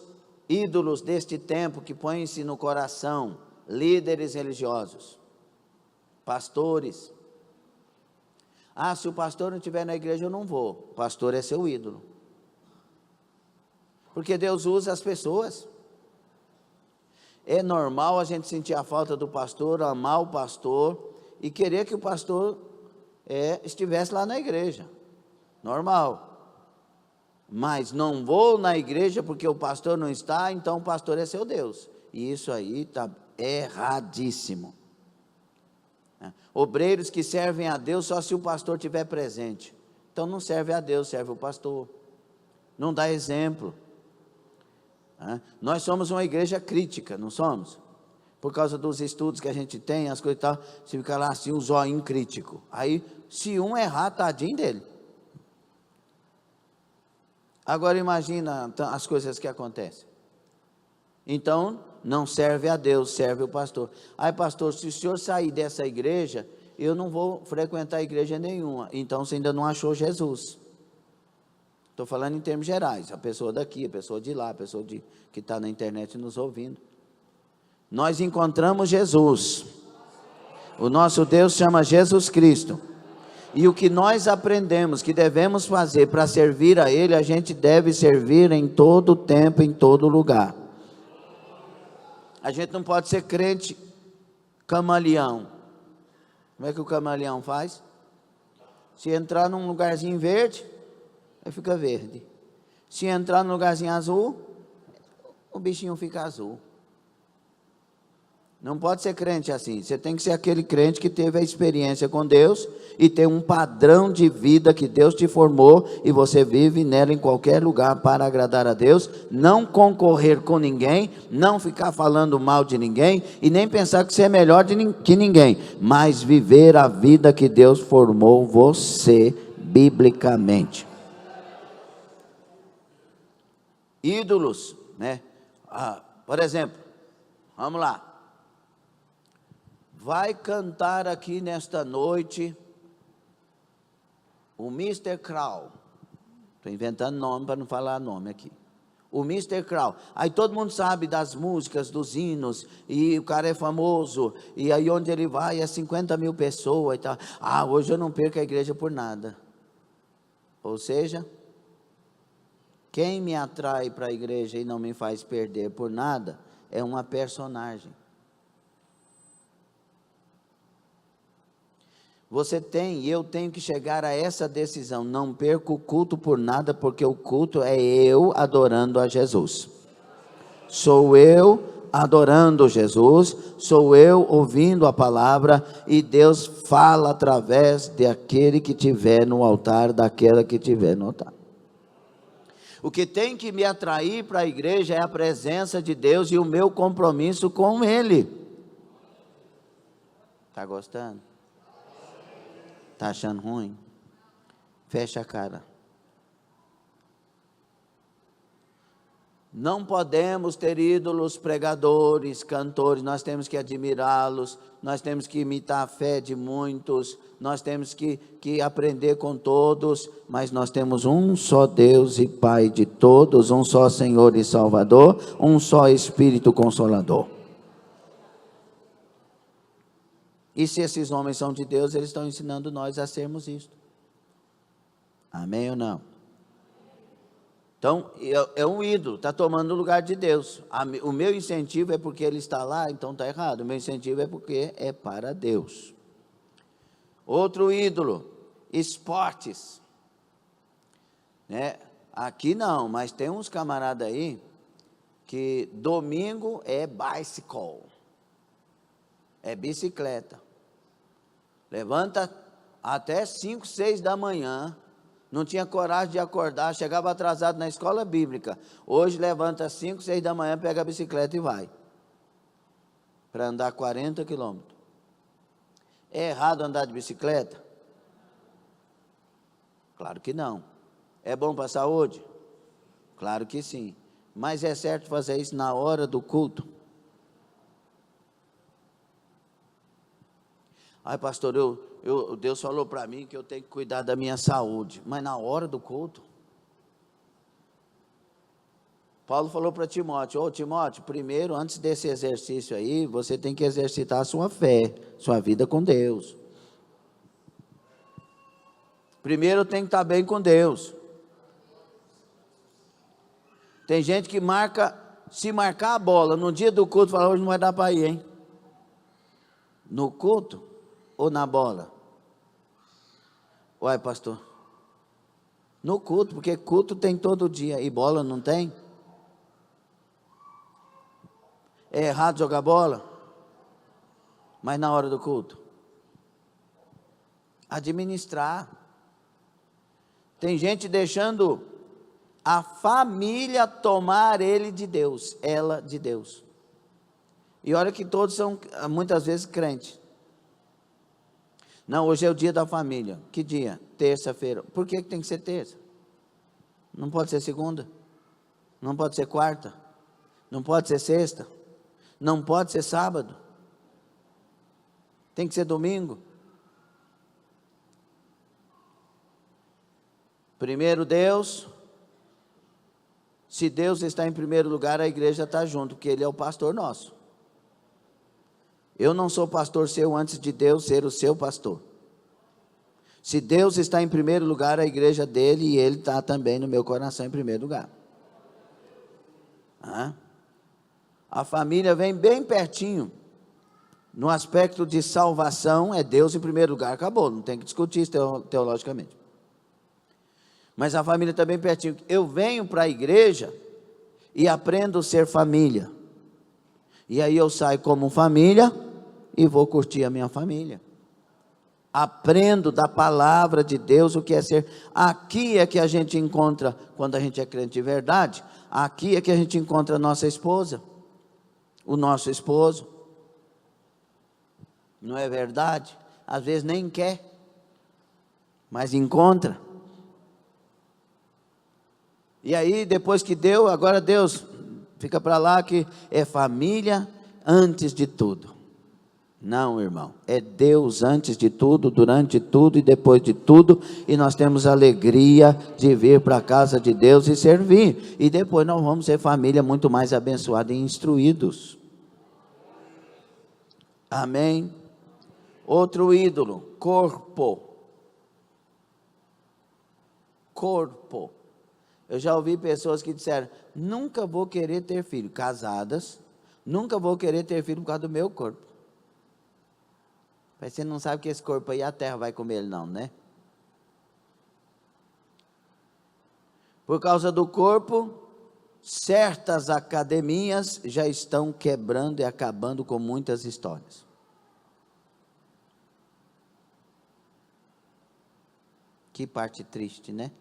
ídolos deste tempo que põem-se no coração, líderes religiosos, pastores. Se o pastor não estiver na igreja, eu não vou. O pastor é seu ídolo. Porque Deus usa as pessoas. É normal a gente sentir a falta do pastor, amar o pastor e querer que o pastor estivesse lá na igreja. Normal. Mas não vou na igreja porque o pastor não está, então o pastor é seu Deus. E isso aí está erradíssimo. Obreiros que servem a Deus só se o pastor estiver presente. Então não serve a Deus, serve o pastor. Não dá exemplo. Nós somos uma igreja crítica, não somos? por causa dos estudos que a gente tem, as coisas e tal, você fica lá assim, um zoinho crítico. Aí, se um errar, tadinho dele. Agora imagina as coisas que acontecem. Então, não serve a Deus, serve o pastor. Aí, pastor, se o senhor sair dessa igreja, eu não vou frequentar igreja nenhuma. Então, você ainda não achou Jesus. Estou falando em termos gerais, a pessoa daqui, a pessoa de lá, a pessoa que está na internet nos ouvindo. Nós encontramos Jesus. O nosso Deus chama Jesus Cristo. E o que nós aprendemos que devemos fazer para servir a Ele, a gente deve servir em todo tempo, em todo lugar. A gente não pode ser crente camaleão. Como é que o camaleão faz? Se entrar num lugarzinho verde, aí fica verde. Se entrar num lugarzinho azul, o bichinho fica azul. Não pode ser crente assim. Você tem que ser aquele crente que teve a experiência com Deus e tem um padrão de vida que Deus te formou e você vive nela em qualquer lugar para agradar a Deus, não concorrer com ninguém, não ficar falando mal de ninguém e nem pensar que você é melhor que ninguém, mas viver a vida que Deus formou você biblicamente. Ídolos, né? Por exemplo, vamos lá. Vai cantar aqui nesta noite o Mr. Crow. Estou inventando nome para não falar nome aqui. O Mr. Crow. Aí todo mundo sabe das músicas, dos hinos, e o cara é famoso, e aí onde ele vai é 50 mil pessoas e tal. Hoje eu não perco a igreja por nada. Ou seja, quem me atrai para a igreja e não me faz perder por nada, é uma personagem. Você tem e eu tenho que chegar a essa decisão, não perco o culto por nada, porque o culto é eu adorando a Jesus. Sou eu adorando Jesus, sou eu ouvindo a palavra, e Deus fala através daquele que estiver no altar, daquela que estiver no altar. O que tem que me atrair para a igreja é a presença de Deus e o meu compromisso com Ele. Está gostando? Está achando ruim? Fecha a cara. Não podemos ter ídolos, pregadores, cantores, nós temos que admirá-los, nós temos que imitar a fé de muitos, nós temos que aprender com todos, mas nós temos um só Deus e Pai de todos, um só Senhor e Salvador, um só Espírito Consolador. E se esses homens são de Deus, eles estão ensinando nós a sermos isto. Amém ou não? Então, é um ídolo, está tomando o lugar de Deus. O meu incentivo é porque ele está lá, então está errado. O meu incentivo é porque é para Deus. Outro ídolo, esportes. Né? Aqui não, mas tem uns camaradas aí, que domingo é bicycle. É bicicleta. Levanta até 5, 6 da manhã. Não tinha coragem de acordar, chegava atrasado na escola bíblica. Hoje levanta às 5, 6 da manhã, pega a bicicleta e vai. Para andar 40 quilômetros. É errado andar de bicicleta? Claro que não. É bom para a saúde? Claro que sim. Mas é certo fazer isso na hora do culto? Ai, pastor, Deus falou para mim que eu tenho que cuidar da minha saúde. Mas na hora do culto? Paulo falou para Timóteo: Timóteo, primeiro, antes desse exercício aí, você tem que exercitar a sua fé, sua vida com Deus. Primeiro tem que estar bem com Deus. Tem gente que se marcar a bola no dia do culto, fala: hoje não vai dar para ir, hein? No culto ou na bola? Uai, pastor, no culto, porque culto tem todo dia e bola não tem? É errado jogar bola? Mas na hora do culto? Administrar. Tem gente deixando a família tomar ele de Deus, ela de Deus. E olha que todos são, muitas vezes, crentes. Não, hoje é o dia da família. Que dia? Terça-feira. Por que tem que ser terça? Não pode ser segunda? Não pode ser quarta? Não pode ser sexta? Não pode ser sábado? Tem que ser domingo? Primeiro Deus. Se Deus está em primeiro lugar, a igreja está junto, porque Ele é o pastor nosso. Eu não sou pastor seu antes de Deus ser o seu pastor. Se Deus está em primeiro lugar, a igreja dele, e Ele está também no meu coração em primeiro lugar. A família vem bem pertinho. No aspecto de salvação, é Deus em primeiro lugar, acabou, não tem que discutir isso teologicamente. Mas a família está bem pertinho. Eu venho para a igreja e aprendo a ser família. E aí eu saio como família e vou curtir a minha família. Aprendo da palavra de Deus o que é ser. Aqui é que a gente encontra, quando a gente é crente de verdade, aqui é que a gente encontra a nossa esposa, o nosso esposo. Não é verdade? Às vezes nem quer, mas encontra. E aí depois que deu, agora Deus fica para lá que é família antes de tudo. Não, irmão, é Deus antes de tudo, durante tudo e depois de tudo, e nós temos a alegria de vir para a casa de Deus e servir, e depois nós vamos ser família muito mais abençoada e instruídos. Amém? Outro ídolo, corpo. Corpo. Eu já ouvi pessoas que disseram, nunca vou querer ter filho, casadas, nunca vou querer ter filho por causa do meu corpo. Mas você não sabe que esse corpo aí a terra vai comer ele não, né? Por causa do corpo, certas academias já estão quebrando e acabando com muitas histórias. Que parte triste, né?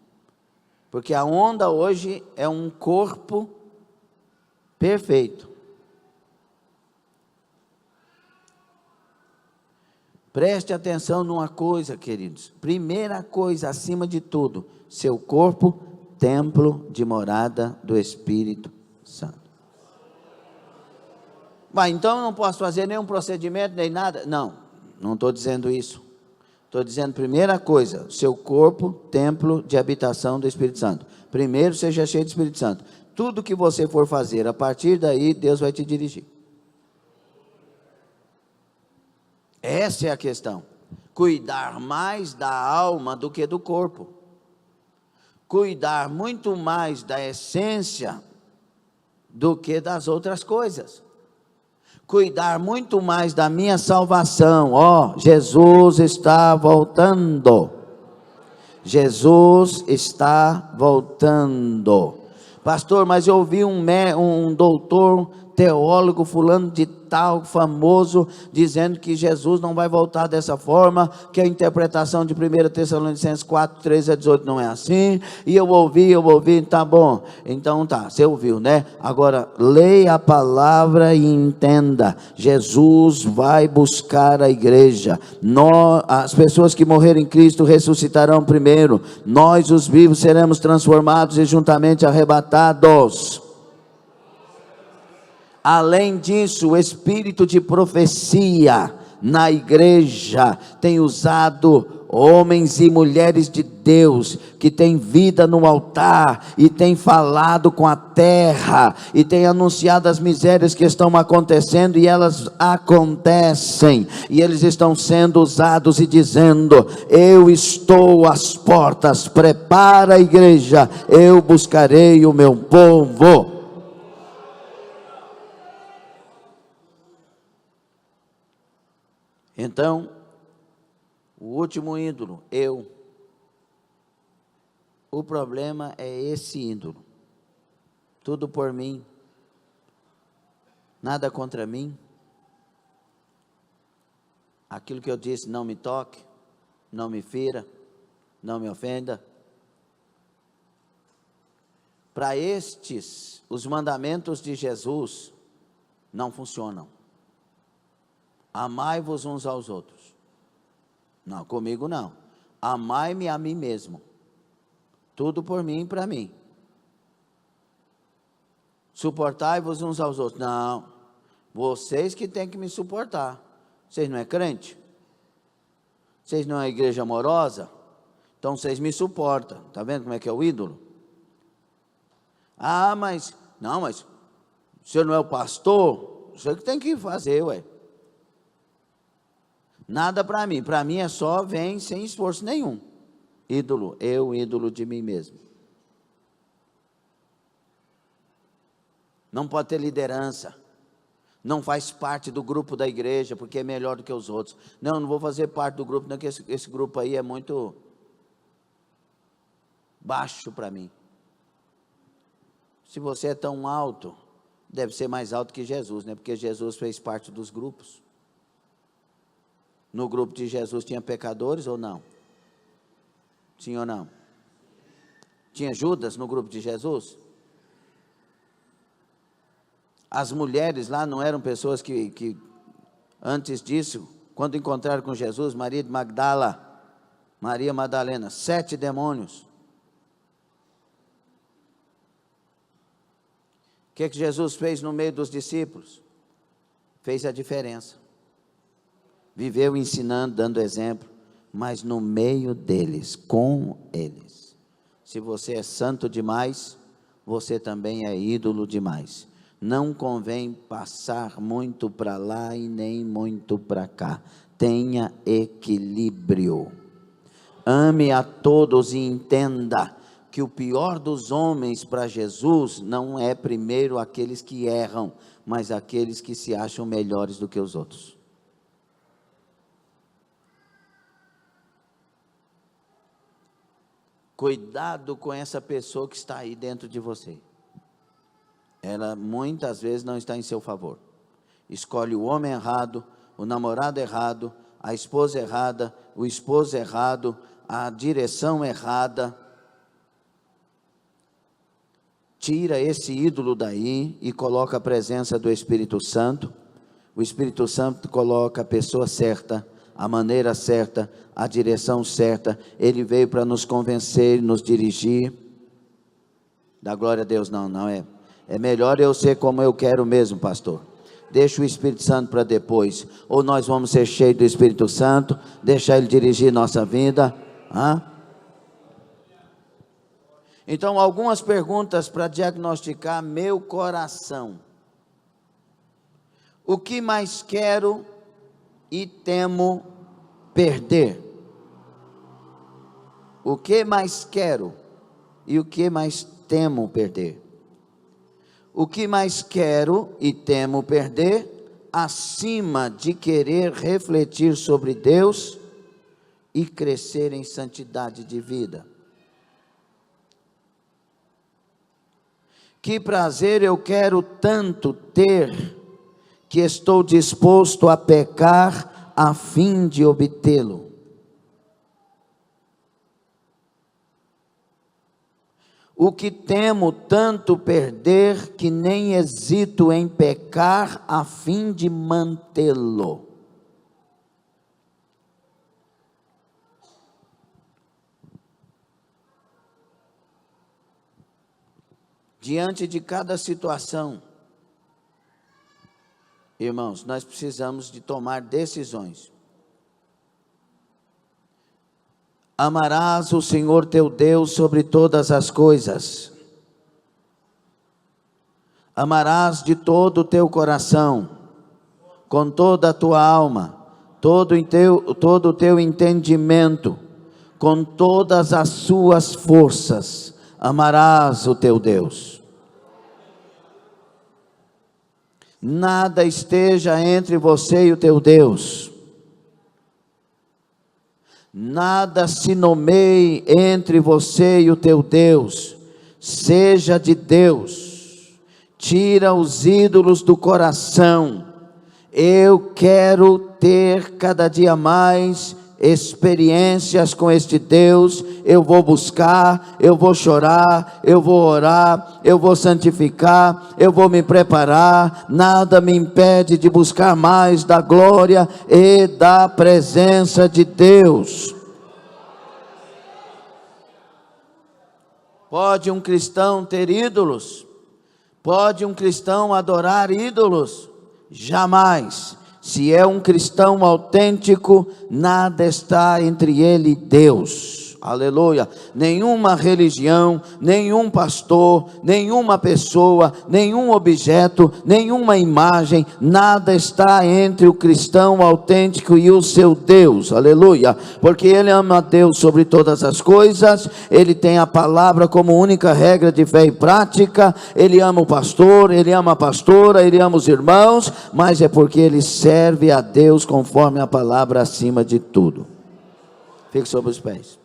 Porque a onda hoje é um corpo perfeito. Preste atenção numa coisa, queridos. Primeira coisa, acima de tudo, seu corpo, templo de morada do Espírito Santo. Mas então eu não posso fazer nenhum procedimento, nem nada? Não estou dizendo isso. Estou dizendo, primeira coisa, seu corpo, templo de habitação do Espírito Santo. Primeiro, seja cheio do Espírito Santo. Tudo que você for fazer, a partir daí, Deus vai te dirigir. Essa é a questão. Cuidar mais da alma do que do corpo. Cuidar muito mais da essência do que das outras coisas. Cuidar muito mais da minha salvação. Jesus está voltando. Jesus está voltando. Pastor, mas eu ouvi um doutor teólogo fulano de tal, famoso, dizendo que Jesus não vai voltar dessa forma, que a interpretação de 1 Tessalonicenses 4, 13 a 18 não é assim, e eu ouvi, tá bom, então tá, você ouviu, né? Agora, leia a palavra e entenda, Jesus vai buscar a igreja, as pessoas que morreram em Cristo ressuscitarão primeiro, nós os vivos seremos transformados e juntamente arrebatados. Além disso, o espírito de profecia na igreja tem usado homens e mulheres de Deus, que têm vida no altar, e têm falado com a terra, e têm anunciado as misérias que estão acontecendo, e elas acontecem, e eles estão sendo usados e dizendo, eu estou às portas, prepara a igreja, eu buscarei o meu povo. Então, o último ídolo, eu. O problema é esse ídolo. Tudo por mim, nada contra mim. Aquilo que eu disse, não me toque, não me fira, não me ofenda. Para estes, os mandamentos de Jesus não funcionam. amai-vos uns aos outros. Não, comigo não. Amai-me a mim mesmo. Tudo por mim e para mim. Suportai-vos uns aos outros. Não, vocês que têm que me suportar. Vocês não é crente? Vocês não é igreja amorosa? Então vocês me suportam. Está vendo como é que é o ídolo? Ah, mas o senhor não é o pastor? O senhor que tem que fazer, ué. Nada para mim é só vem sem esforço nenhum. Ídolo, ídolo de mim mesmo. Não pode ter liderança, não faz parte do grupo da igreja, porque é melhor do que os outros. Não vou fazer parte do grupo, não, que esse grupo aí é muito baixo para mim. Se você é tão alto, deve ser mais alto que Jesus, né? Porque Jesus fez parte dos grupos. No grupo de Jesus tinha pecadores ou não? Sim ou não? Tinha Judas no grupo de Jesus? As mulheres lá não eram pessoas que antes disso, quando encontraram com Jesus, Maria de Magdala, Maria Madalena, 7 demônios. O que Jesus fez no meio dos discípulos? Fez a diferença. Viveu ensinando, dando exemplo, mas no meio deles, com eles. Se você é santo demais, você também é ídolo demais. Não convém passar muito para lá e nem muito para cá. Tenha equilíbrio. Ame a todos e entenda que o pior dos homens para Jesus não é primeiro aqueles que erram, mas aqueles que se acham melhores do que os outros. Cuidado com essa pessoa que está aí dentro de você. Ela muitas vezes não está em seu favor. Escolhe o homem errado, o namorado errado, a esposa errada, o esposo errado, a direção errada. Tira esse ídolo daí e coloca a presença do Espírito Santo. O Espírito Santo coloca a pessoa certa, a maneira certa, a direção certa. Ele veio para nos convencer, nos dirigir. Dá glória a Deus, não é. É melhor eu ser como eu quero mesmo, pastor. Deixa o Espírito Santo para depois. Ou nós vamos ser cheios do Espírito Santo, deixar Ele dirigir nossa vida. Então, algumas perguntas para diagnosticar meu coração. O que mais quero e temo perder? O que mais quero e o que mais temo perder? O que mais quero e temo perder, acima de querer refletir sobre Deus e crescer em santidade de vida? Que prazer eu quero tanto ter, que estou disposto a pecar a fim de obtê-lo? O que temo tanto perder, que nem hesito em pecar a fim de mantê-lo? Diante de cada situação, irmãos, nós precisamos de tomar decisões. Amarás o Senhor teu Deus sobre todas as coisas. Amarás de todo o teu coração, com toda a tua alma, todo o teu entendimento, com todas as suas forças. Amarás o teu Deus. Nada esteja entre você e o teu Deus. Nada se nomeie entre você e o teu Deus. Seja de Deus. Tira os ídolos do coração. Eu quero ter cada dia mais experiências com este Deus. Eu vou buscar, eu vou chorar, eu vou orar, eu vou santificar, eu vou me preparar. Nada me impede de buscar mais da glória e da presença de Deus. Pode um cristão ter ídolos? Pode um cristão adorar ídolos? Jamais. Se é um cristão autêntico, nada está entre ele e Deus. Aleluia. Nenhuma religião, nenhum pastor, nenhuma pessoa, nenhum objeto, nenhuma imagem, nada está entre o cristão autêntico e o seu Deus. Aleluia. Porque ele ama a Deus sobre todas as coisas, ele tem a palavra como única regra de fé e prática, ele ama o pastor, ele ama a pastora, ele ama os irmãos, mas é porque ele serve a Deus conforme a palavra acima de tudo. Fique sobre os pés.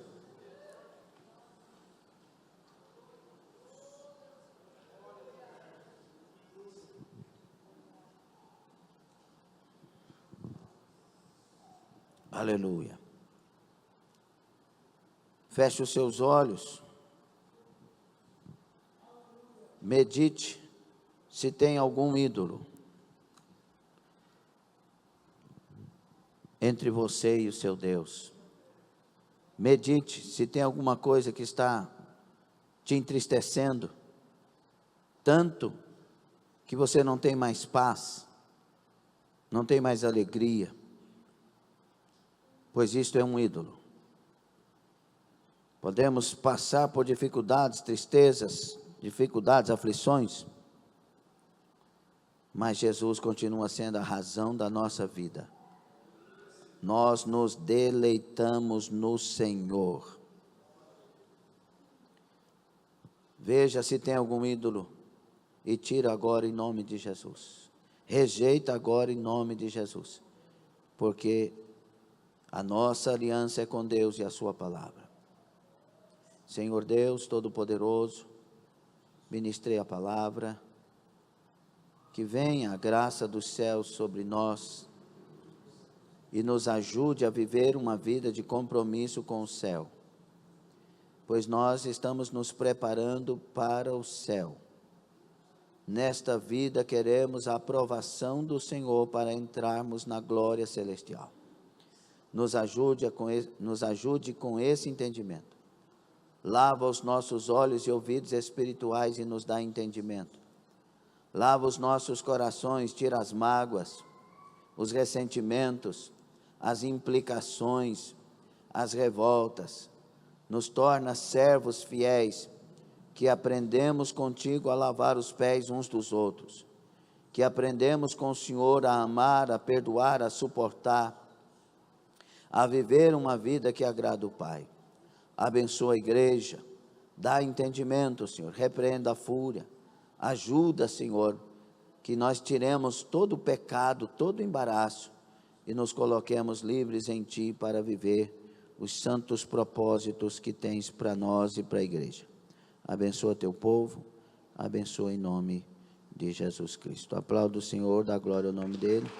Aleluia. Feche os seus olhos. Medite se tem algum ídolo entre você e o seu Deus. Medite se tem alguma coisa que está te entristecendo tanto que você não tem mais paz, não tem mais alegria, pois isto é um ídolo. Podemos passar por dificuldades, tristezas, aflições, mas Jesus continua sendo a razão da nossa vida. Nós nos deleitamos no Senhor. Veja se tem algum ídolo e tira agora em nome de Jesus. Rejeita agora em nome de Jesus, porque a nossa aliança é com Deus e a sua palavra. Senhor Deus Todo-Poderoso, ministrei a palavra, que venha a graça dos céus sobre nós e nos ajude a viver uma vida de compromisso com o céu, pois nós estamos nos preparando para o céu. Nesta vida queremos a aprovação do Senhor para entrarmos na glória celestial. Nos ajude com esse entendimento. Lava os nossos olhos e ouvidos espirituais e nos dá entendimento. Lava os nossos corações, tira as mágoas, os ressentimentos, as implicações, as revoltas. Nos torna servos fiéis, que aprendemos contigo a lavar os pés uns dos outros, que aprendemos com o Senhor a amar, a perdoar, a suportar, a viver uma vida que agrada o Pai. Abençoa a igreja, dá entendimento, Senhor, repreenda a fúria, ajuda, Senhor, que nós tiremos todo o pecado, todo o embaraço e nos coloquemos livres em Ti para viver os santos propósitos que tens para nós e para a igreja. Abençoa Teu povo, abençoa em nome de Jesus Cristo. Aplauda o Senhor, dá glória ao nome dEle.